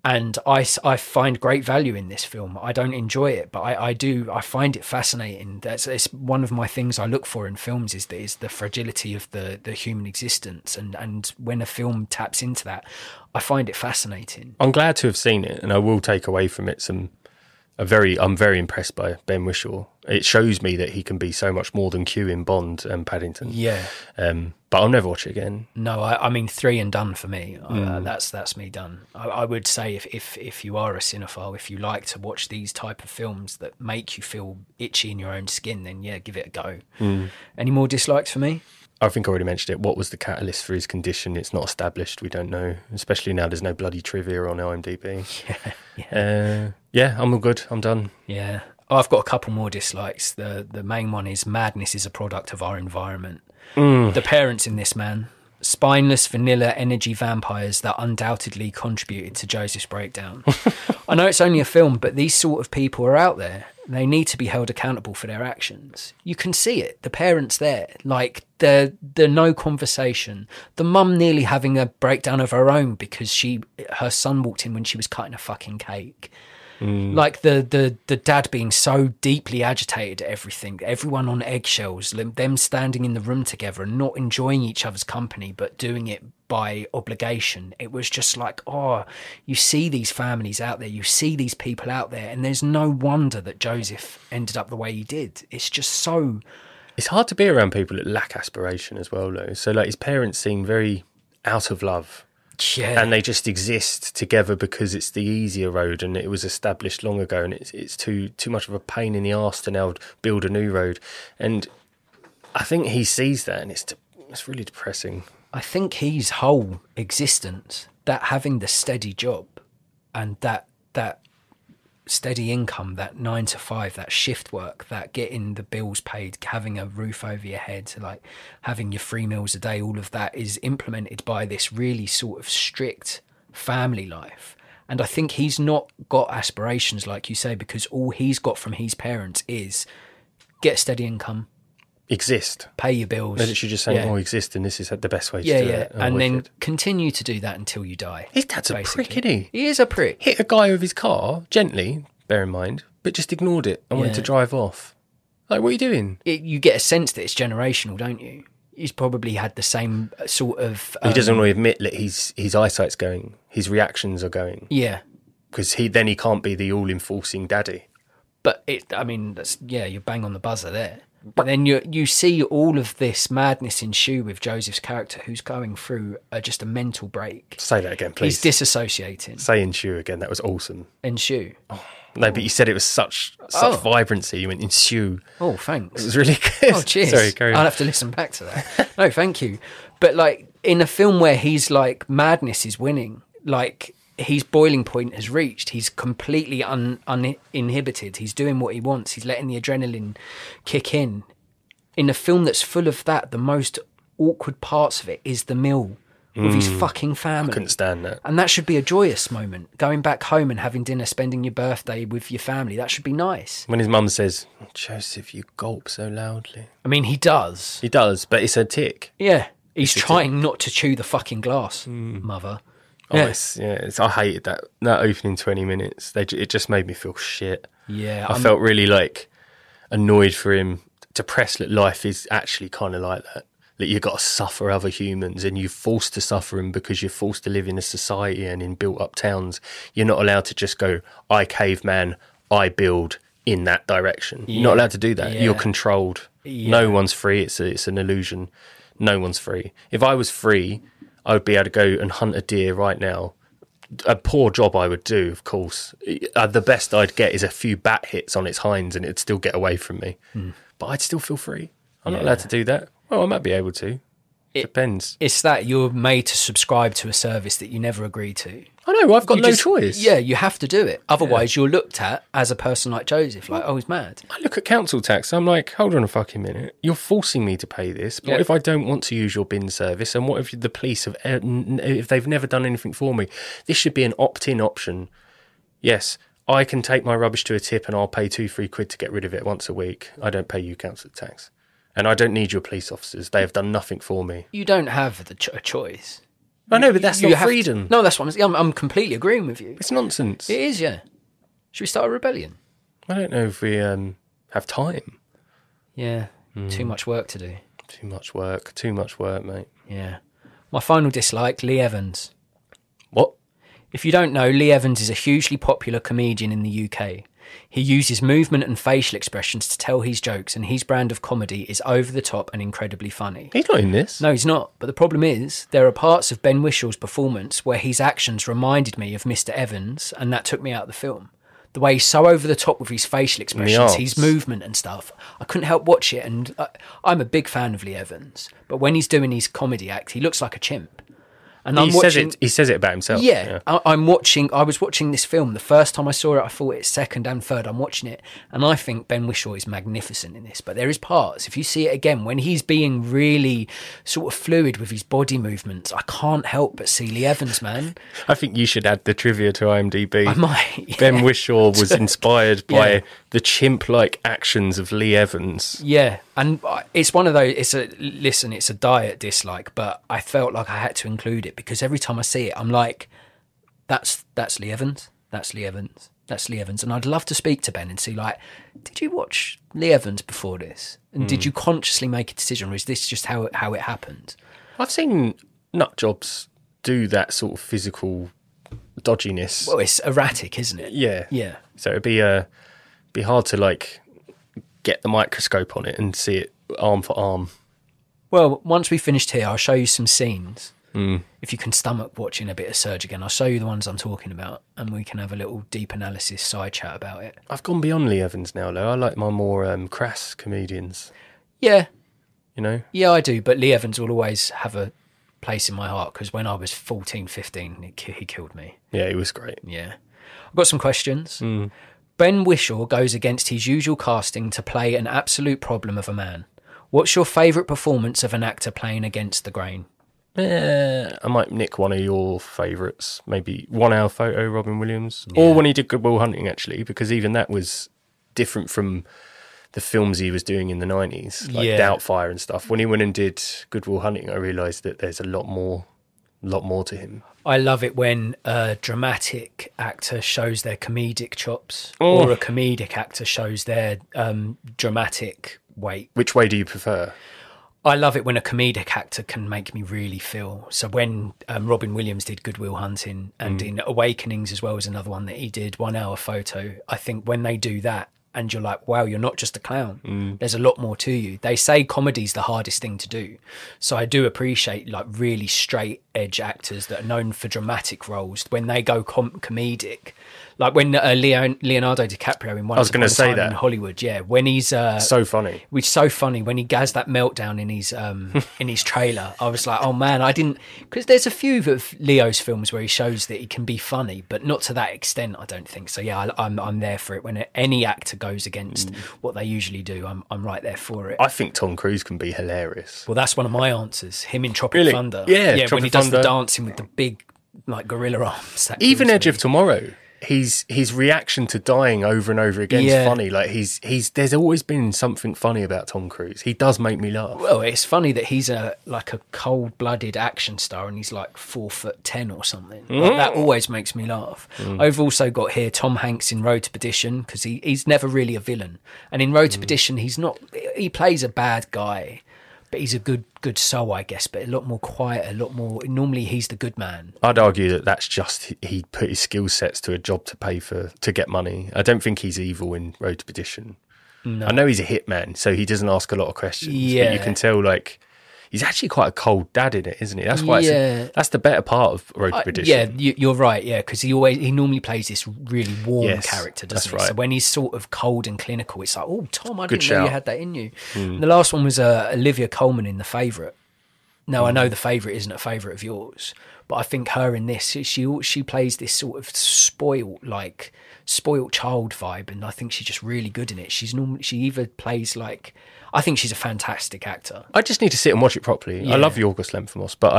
and I find great value in this film. I don't enjoy it, but I find it fascinating. It's one of my things I look for in films is the fragility of the human existence, and when a film taps into that, I find it fascinating. I'm glad to have seen it, and I will take away from it I'm very impressed by Ben Whishaw. It shows me that he can be so much more than Q in Bond and Paddington. Yeah. But I'll never watch it again. No, I mean 3 and done for me. That's me done. I would say if you are a cinephile, if you like to watch these type of films that make you feel itchy in your own skin, then yeah, give it a go. Any more dislikes for me? I think I already mentioned it. What was the catalyst for his condition? It's not established. We don't know, especially now there's no bloody trivia on IMDb. Yeah, I'm all good. I'm done. Yeah. I've got a couple more dislikes. The main one is madness is a product of our environment. The parents in this, man. Spineless vanilla energy vampires that undoubtedly contributed to Joseph's breakdown. I know it's only a film, but these sort of people are out there. They need to be held accountable for their actions. You can see it. The parents there, like the no conversation. The mum nearly having a breakdown of her own because her son walked in when she was cutting a fucking cake. Like the dad being so deeply agitated at everything, everyone on eggshells, them standing in the room together and not enjoying each other's company, but doing it by obligation. It was just like, you see these families out there, you see these people out there, and there's no wonder that Joseph ended up the way he did. It's just so... It's hard to be around people that lack aspiration as well, though. So like his parents seem very out of love. Yeah. And they just exist together because it's the easier road and it was established long ago, and it's too much of a pain in the arse to now build a new road. And I think he sees that, and it's really depressing. I think his whole existence, that having the steady job and that steady income, that 9 to 5, that shift work, that getting the bills paid, having a roof over your head, like having your 3 meals a day, all of that is implemented by this really sort of strict family life. And I think he's not got aspirations, like you say, because all he's got from his parents is get a steady income, exist, pay your bills. They're literally just saying, exist, and this is the best way to do it. And then continue to do that until you die. His dad's a prick, isn't he? He is a prick. Hit a guy with his car, gently, bear in mind, but just ignored it and went to drive off. Like, what are you doing? You get a sense that it's generational, don't you? He's probably had the same sort of... he doesn't want to admit that his eyesight's going, his reactions are going. Yeah. Because he can't be the all-enforcing daddy. But, you're bang on the buzzer there. But then you see all of this madness ensue with Joseph's character, who's going through just a mental break. Say that again, please. He's disassociating. Say ensue again. That was awesome. Ensue. No, but you said it was such vibrancy. You went ensue. Oh, thanks. It was really good. Oh, cheers. Sorry, carry on. I'll have to listen back to that. No, thank you. But like in a film where he's like madness is winning, like his boiling point has reached. He's completely uninhibited. He's doing what he wants. He's letting the adrenaline kick in. In a film that's full of that, the most awkward parts of it is the meal with his fucking family. I couldn't stand that. And that should be a joyous moment. Going back home and having dinner, spending your birthday with your family, that should be nice. When his mum says, Joseph, you gulp so loudly. I mean, he does. He does, but it's a tick. Yeah. He's trying not to chew the fucking glass, mother. Oh, I hated that opening 20 minutes. It just made me feel shit. Yeah. I felt really like annoyed for him. Depressed that life is actually kind of like that. That you've got to suffer other humans and you're forced to suffer them because you're forced to live in a society and in built up towns. You're not allowed to just go, I caveman, I build in that direction. You're not allowed to do that. You're controlled. No one's free. It's an illusion. No one's free. If I was free, I would be able to go and hunt a deer right now. A poor job I would do, of course. The best I'd get is a few bat hits on its hinds and it'd still get away from me. But I'd still feel free. I'm not allowed to do that. Well, I might be able to. Depends. It's that you're made to subscribe to a service that you never agreed to. I know, I've got no choice. Yeah, you have to do it. Otherwise, you're looked at as a person like Joseph, like, oh, he's mad. I look at council tax, I'm like, hold on a fucking minute. You're forcing me to pay this. But what if I don't want to use your bin service? And what if the police have, if they've never done anything for me? This should be an opt-in option. Yes, I can take my rubbish to a tip and I'll pay £2-3 to get rid of it once a week. I don't pay you council tax. And I don't need your police officers. They have done nothing for me. You don't have a choice. I know, but that's not freedom. No, that's what I'm completely agreeing with you. It's nonsense. It is, yeah. Should we start a rebellion? I don't know if we have time. Yeah, too much work to do. Too much work, mate. Yeah. My final dislike, Lee Evans. What? If you don't know, Lee Evans is a hugely popular comedian in the UK. He uses movement and facial expressions to tell his jokes, and his brand of comedy is over the top and incredibly funny. He's not in this. No, he's not. But the problem is, there are parts of Ben Whishaw's performance where his actions reminded me of Mr. Evans, and that took me out of the film. The way he's so over the top with his facial expressions, his movement and stuff, I couldn't help watch it. And I'm a big fan of Lee Evans, but when he's doing his comedy act, he looks like a chimp. And he says it about himself. Yeah. I was watching this film. The first time I saw it, I thought it's second and third. I'm watching it, and I think Ben Whishaw is magnificent in this. But there is parts, if you see it again, when he's being really sort of fluid with his body movements, I can't help but see Lee Evans, man. I think you should add the trivia to IMDb. I might. Yeah. Ben Whishaw was inspired by the chimp-like actions of Lee Evans. Yeah. And it's one of those, it's a diet dislike, but I felt like I had to include it because every time I see it, I'm like, that's Lee Evans, that's Lee Evans, that's Lee Evans. And I'd love to speak to Ben and see, like, did you watch Lee Evans before this? And did you consciously make a decision, or is this just how it happened? I've seen nut jobs do that sort of physical dodginess. Well, it's erratic, isn't it? Yeah. Yeah. So it'd be hard to, like, get the microscope on it and see it arm for arm. Well, once we finished here, I'll show you some scenes. If you can stomach watching a bit of Surge again, I'll show you the ones I'm talking about, and we can have a little deep analysis side chat about it. I've gone beyond Lee Evans now, though. I like my more crass comedians. Yeah. You know? Yeah, I do, but Lee Evans will always have a place in my heart, because when I was 14, 15, he killed me. Yeah, he was great. Yeah. I've got some questions. Ben Whishaw goes against his usual casting to play an absolute problem of a man. What's your favourite performance of an actor playing against the grain? I might nick one of your favourites. Maybe 1 Hour Photo, Robin Williams. Yeah. Or when he did Good Will Hunting, actually, because even that was different from the films he was doing in the 90s, like Doubtfire and stuff. When he went and did Good Will Hunting, I realised that there's a lot more to him. I love it when a dramatic actor shows their comedic chops, or a comedic actor shows their dramatic weight. Which way do you prefer? I love it when a comedic actor can make me really feel. So when Robin Williams did Good Will Hunting, and in Awakenings as well as another one that he did, 1 Hour Photo, I think when they do that, and you're like, wow, you're not just a clown. There's a lot more to you. They say comedy's the hardest thing to do. So I do appreciate like really straight edge actors that are known for dramatic roles. When they go comedic, Like when Leonardo DiCaprio in Once Upon a Time in Hollywood, when he's so funny. Which is so funny when he has that meltdown in his trailer. I was like, oh man, I didn't, because there's a few of Leo's films where he shows that he can be funny, but not to that extent, I don't think. So yeah, I'm there for it. When any actor goes against what they usually do, I'm right there for it. I think Tom Cruise can be hilarious. Well, that's one of my answers. Him in Tropic Thunder. Yeah, when he does the dancing with the big like gorilla arms. Even Edge of Tomorrow. His reaction to dying over and over again is funny. Like there's always been something funny about Tom Cruise. He does make me laugh. Well, it's funny that he's a cold-blooded action star and he's like 4'10" or something. Like, that always makes me laugh. I've also got here Tom Hanks in Road to Perdition, because he's never really a villain. And in Road to Perdition, he plays a bad guy, but he's a good soul, I guess, but a lot more quiet, a lot more... Normally, he's the good man. I'd argue that that's just... He put his skill sets to a job to get money. I don't think he's evil in Road to Perdition. No. I know he's a hitman, so he doesn't ask a lot of questions. Yeah. But you can tell, like... He's actually quite a cold dad in it, isn't he? That's why that's the better part of Road to Perdition. Yeah, you're right, yeah, because he normally plays this really warm character, doesn't he? Right. So when he's sort of cold and clinical, it's like, oh, Tom, I didn't know you had that in you. The last one was Olivia Colman in The Favourite. Now, I know The Favourite isn't a favourite of yours, but I think her in this, she plays this sort of spoiled child vibe, and I think she's just really good in it. She either plays like... I think she's a fantastic actor. I just need to sit and watch it properly. Yeah. I love Yorgos Lanthimos, but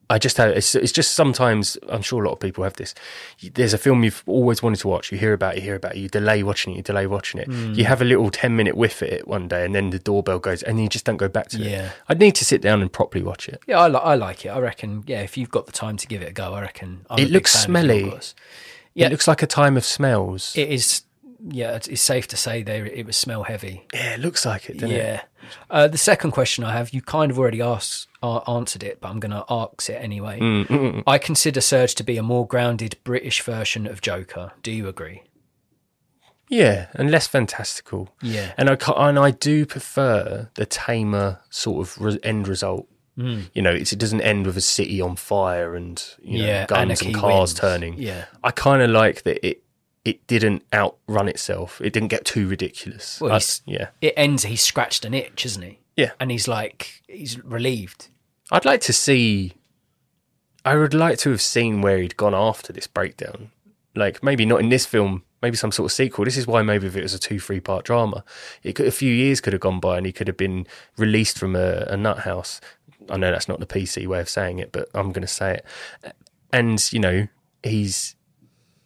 I just have... It's just sometimes... I'm sure a lot of people have this. There's a film you've always wanted to watch. You hear about it. You delay watching it. You have a little 10-minute whiff at it one day, and then the doorbell goes, and you just don't go back to it. I'd need to sit down and properly watch it. Yeah, I like it. I reckon, if you've got the time to give it a go, I reckon... It looks smelly. Yeah. It looks like a time of smells. It is... Yeah, it's safe to say it was smell heavy. Yeah, it looks like it, doesn't it? Yeah. The second question I have, you kind of already answered it, but I'm going to ask it anyway. I consider Surge to be a more grounded British version of Joker. Do you agree? Yeah, and less fantastical. Yeah. And I do prefer the tamer sort of end result. You know, it doesn't end with a city on fire and guns and cars turning. Yeah. I kind of like that it didn't outrun itself. It didn't get too ridiculous. Well, it ends, he's scratched an itch, isn't he? Yeah. And he's relieved. I would like to have seen where he'd gone after this breakdown. Like, maybe not in this film, maybe some sort of sequel. This is why maybe if it was a 2-3 part drama, a few years could have gone by and he could have been released from a nut house. I know that's not the PC way of saying it, but I'm going to say it. And,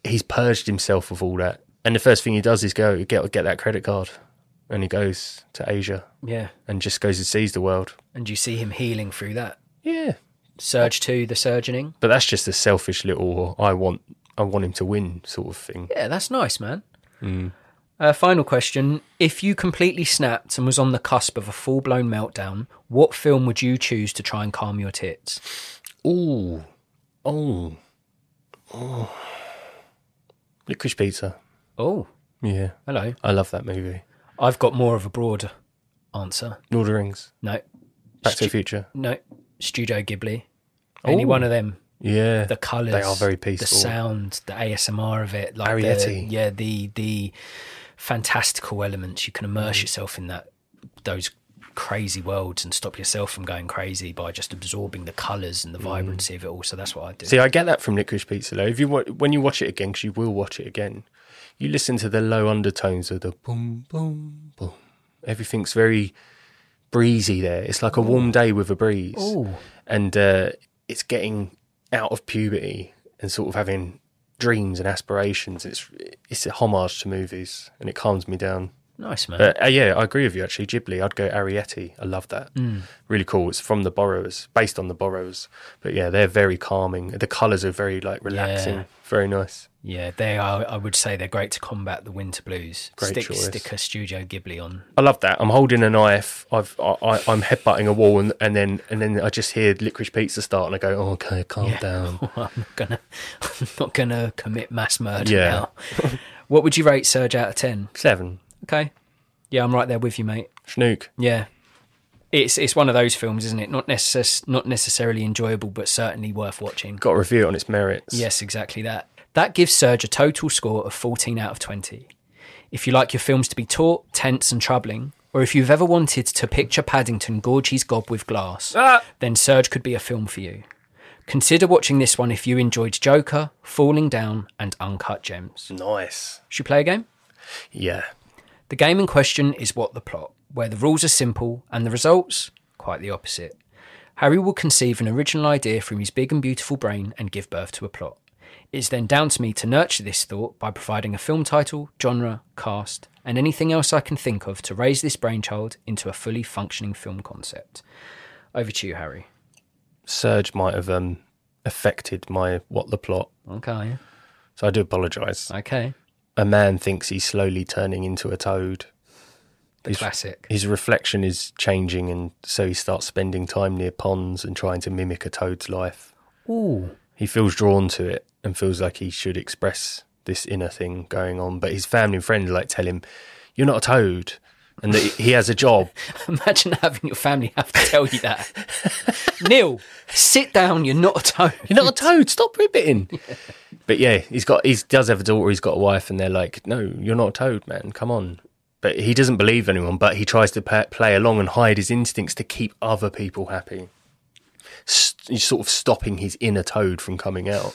he's purged himself of all that, and the first thing he does is go get that credit card, and he goes to Asia, and just goes and sees the world. And you see him healing through that. Yeah, Surge 2, the surgeoning. But that's just a selfish little I want him to win sort of thing. Yeah, that's nice, man. Final question: if you completely snapped and was on the cusp of a full-blown meltdown, what film would you choose to try and calm your tits? Oh. Licorice Pizza. Oh. Yeah. Hello. I love that movie. I've got more of a broad answer. Lord of the Rings. No. Back to the Future. No. Studio Ghibli. Any one of them. Yeah. The colours. They are very peaceful. The sound, the ASMR of it. Like Arietti. The fantastical elements. You can immerse yourself in those crazy worlds and stop yourself from going crazy by just absorbing the colours and the vibrancy of it all. So that's what I do. See, I get that from Licorice Pizza though. When you watch it again, because you will watch it again, you listen to the low undertones of the boom, boom, boom. Everything's very breezy there. It's like a warm day with a breeze. Ooh. And it's getting out of puberty and sort of having dreams and aspirations. It's a homage to movies, and it calms me down. Nice, man. But yeah, I agree with you, actually. Ghibli, I'd go Arietti. I love that. Really cool. It's from The Borrowers, based on The Borrowers. But yeah, they're very calming. The colours are very relaxing. Very nice. Yeah, they are. I would say they're great to combat the winter blues. Great choice. Stick a Studio Ghibli on. I love that. I'm holding a knife. I'm headbutting a wall, and then I just hear Licorice Pizza start, and I go, "Oh, okay, calm down." I'm not gonna commit mass murder now. What would you rate Surge out of 10? 7. Okay. Yeah, I'm right there with you, mate. Schnook. Yeah. It's one of those films, isn't it? Not necessarily enjoyable, but certainly worth watching. Got to review it on its merits. Yes, exactly that. That gives Serge a total score of 14 out of 20. If you like your films to be taut, tense and troubling, or if you've ever wanted to picture Paddington gorge his gob with glass, then Serge could be a film for you. Consider watching this one if you enjoyed Joker, Falling Down and Uncut Gems. Nice. Should we play a game? Yeah. The game in question is What the Plot, where the rules are simple and the results quite the opposite. Harry will conceive an original idea from his big and beautiful brain and give birth to a plot. It's then down to me to nurture this thought by providing a film title, genre, cast, and anything else I can think of to raise this brainchild into a fully functioning film concept. Over to you, Harry. Serge might have affected my What the Plot. Okay. So I do apologise. Okay. A man thinks he's slowly turning into a toad. Classic. His reflection is changing, and so he starts spending time near ponds and trying to mimic a toad's life. Ooh. He feels drawn to it and feels like he should express this inner thing going on. But his family and friends tell him, "You're not a toad," and that he has a job. Imagine having your family have to tell you that. Neil, sit down. You're not a toad. You're not a toad. Stop ribbitting. Yeah. But yeah, he does have a daughter. He's got a wife, and they're like, "No, you're not a toad, man. Come on." But he doesn't believe anyone. But he tries to play along and hide his instincts to keep other people happy. He's sort of stopping his inner toad from coming out.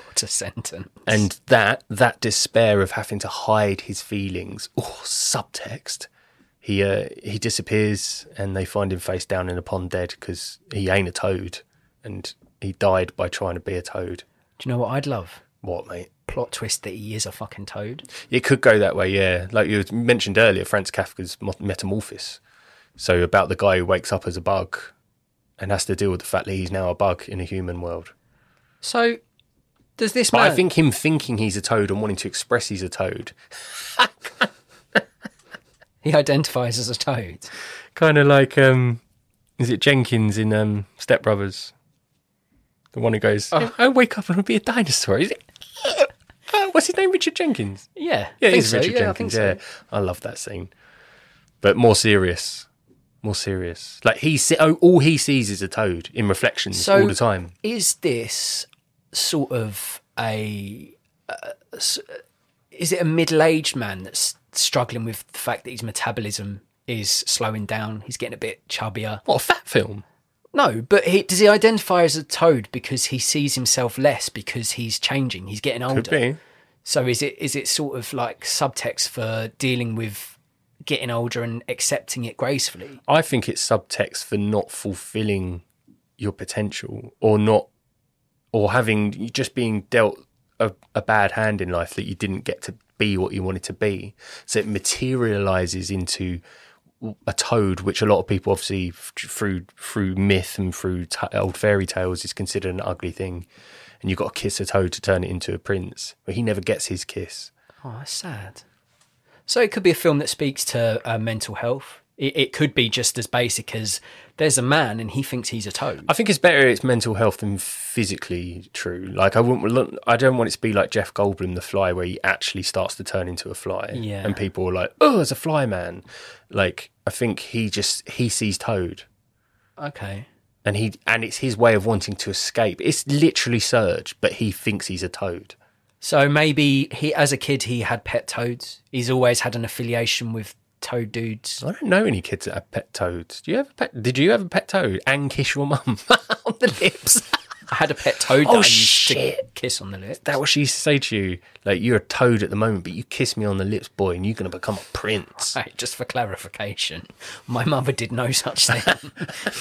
What a sentence. And that despair of having to hide his feelings, subtext, he disappears and they find him face down in a pond dead because he ain't a toad and he died by trying to be a toad. Do you know what I'd love? What, mate? Plot twist that he is a fucking toad. It could go that way, yeah. Like you mentioned earlier, Franz Kafka's Metamorphosis. So about the guy who wakes up as a bug and has to deal with the fact that he's now a bug in a human world. So, does this man... But I think him thinking he's a toad and wanting to express he's a toad. He identifies as a toad. Kind of like, is it Jenkins in Step Brothers? The one who goes, I wake up and I'll be a dinosaur. Is it? What's his name? Richard Jenkins? Yeah. Yeah, it is Richard Jenkins. Yeah, I love that scene. But more serious. Like all he sees is a toad in reflections all the time. Is this sort of is it a middle-aged man that's struggling with the fact that his metabolism is slowing down? He's getting a bit chubbier. What, a fat film? No, but does he identify as a toad because he sees himself less because he's changing, he's getting older? Could be. So is it sort of like subtext for dealing with getting older and accepting it gracefully? I think it's subtext for not fulfilling your potential or having just being dealt a bad hand in life that you didn't get to be what you wanted to be. So it materializes into a toad, which a lot of people obviously through myth and through old fairy tales is considered an ugly thing. And you've got to kiss a toad to turn it into a prince. But he never gets his kiss. Oh, that's sad. So it could be a film that speaks to mental health. It could be just as basic as there's a man and he thinks he's a toad. I think it's better it's mental health than physically true. Like I don't want it to be like Jeff Goldblum, The Fly, where he actually starts to turn into a fly. Yeah. And people are like, "Oh, it's a fly man." Like I think he sees Toad. Okay. And it's his way of wanting to escape. It's literally Serge, but he thinks he's a toad. So maybe as a kid, he had pet toads. He's always had an affiliation with toad dudes. I don't know any kids that have pet toads. Did you have a pet toad and kiss your mum on the lips? I had a pet toad that I used to kiss on the lips. That what she used to say to you? Like, you're a toad at the moment, but you kiss me on the lips, boy, and you're going to become a prince. Right, just for clarification, my mother did no such thing.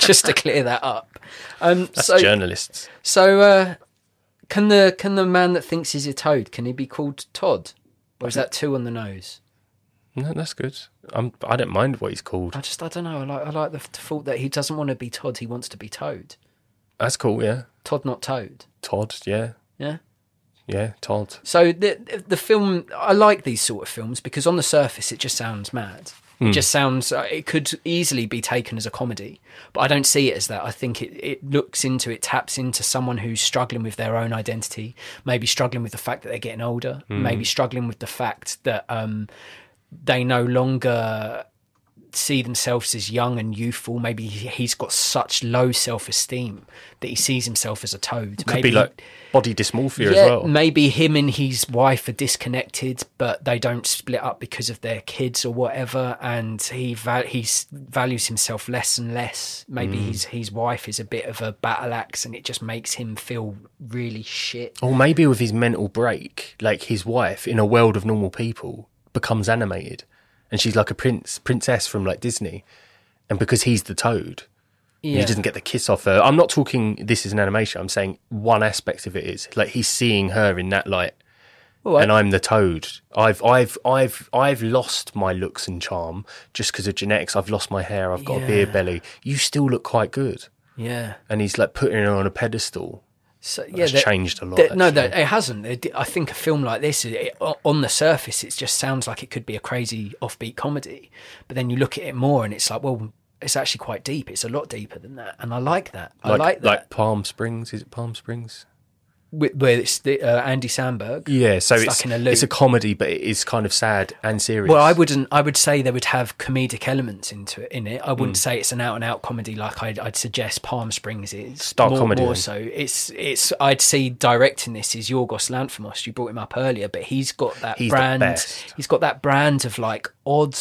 Just to clear that up. That's journalists. So, can the man that thinks he's a toad, can he be called Todd? Or is that too on the nose? No, that's good. I don't mind what he's called. I don't know. I like the thought that he doesn't want to be Todd, he wants to be Toad. That's cool, yeah. Todd, not Toad. Todd, yeah. Yeah? Yeah, Todd. So the film, I like these sort of films because on the surface it just sounds mad. It just sounds, it could easily be taken as a comedy, but I don't see it as that. I think it taps into someone who's struggling with their own identity, maybe struggling with the fact that they're getting older, maybe struggling with the fact that they no longer see themselves as young and youthful. Maybe he's got such low self-esteem that he sees himself as a toad. Could be like body dysmorphia as well. Maybe him and his wife are disconnected, but they don't split up because of their kids or whatever, and he values himself less and less. Maybe his wife is a bit of a battle axe, and it just makes him feel really shit. Or maybe with his mental break, like his wife in a world of normal people becomes animated, and she's like a princess from like Disney, and because he's the toad, he doesn't get the kiss off her. I'm not talking this is an animation. I'm saying one aspect of it is like he's seeing her in that light, and I'm the toad. I've lost my looks and charm just because of genetics. I've lost my hair. I've got a beer belly. You still look quite good. Yeah, and he's like putting her on a pedestal. So it's changed a lot. It hasn't. I think a film like this, on the surface, it just sounds like it could be a crazy offbeat comedy, but then you look at it more, and it's like, well, it's actually quite deep. It's a lot deeper than that, and I like that. I like that. Like Palm Springs. Is it Palm Springs? Where it's Andy Samberg. Yeah, so it's a comedy, but it is kind of sad and serious. Well, I would say they would have comedic elements in it. I wouldn't say it's an out and out comedy like I'd suggest Palm Springs is. Stark comedy. More so, it's. I'd say directing this is Yorgos Lanthimos. You brought him up earlier, but he's got that brand. The best. He's got that brand of like odd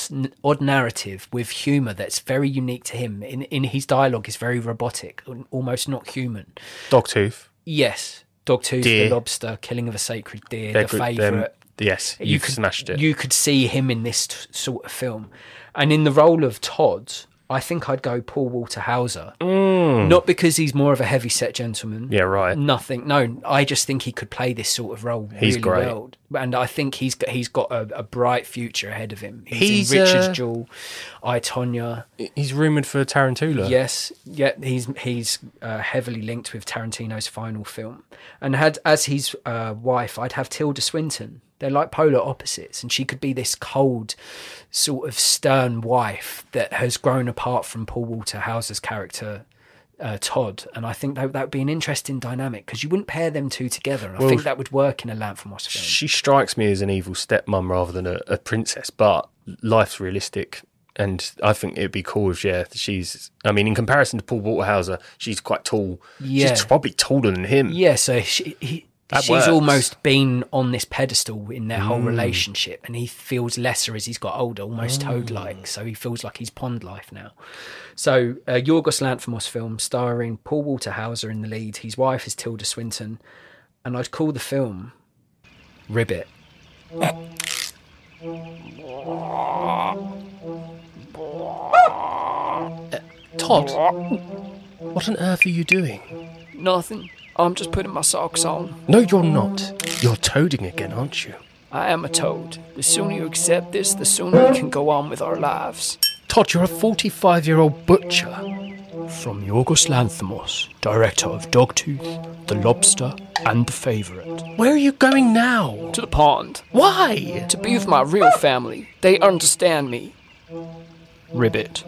narrative with humour that's very unique to him. In his dialogue is very robotic, almost not human. Dogtooth. Yes. Dogtooth, Deer. The Lobster, Killing of a Sacred Deer, The Favourite. Yes, you've smashed it. You could see him in this sort of film. And in the role of Todd, I think I'd go Paul Walter Hauser. Not because he's more of a heavy-set gentleman. Yeah, right. Nothing. No, I just think he could play this sort of role He's really great. well. And I think he's got a bright future ahead of him. He's in Richard's Jewel, I, Tonya. He's rumoured for Tarantula. Yes, yeah, he's heavily linked with Tarantino's final film. And as his wife, I'd have Tilda Swinton. They're like polar opposites, and she could be this cold, sort of stern wife that has grown apart from Paul Walter Hauser's character, Todd. And I think that would be an interesting dynamic, because you wouldn't pair them two together. And I think that would work in a Lanthimos film. She strikes me as an evil stepmom rather than a princess, but life's realistic. And I think it'd be cool if, she's... I mean, in comparison to Paul Walter Hauser, she's quite tall. Yeah. She's probably taller than him. Yeah, so she's almost been on this pedestal in their whole relationship, and he feels lesser as he's got older, almost toad-like. So he feels like he's pond life now. So Yorgos Lanthimos film starring Paul Walter Hauser in the lead. His wife is Tilda Swinton, and I'd call the film Ribbit. Todd, what on earth are you doing? Nothing. I'm just putting my socks on. No, you're not. You're toading again, aren't you? I am a toad. The sooner you accept this, the sooner we can go on with our lives. Todd, you're a 45-year-old butcher. From Yorgos Lanthimos, director of Dogtooth, The Lobster, and The Favourite. Where are you going now? To the pond. Why? To be with my real family. They understand me. Ribbit.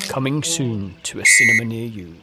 Coming soon to a cinema near you.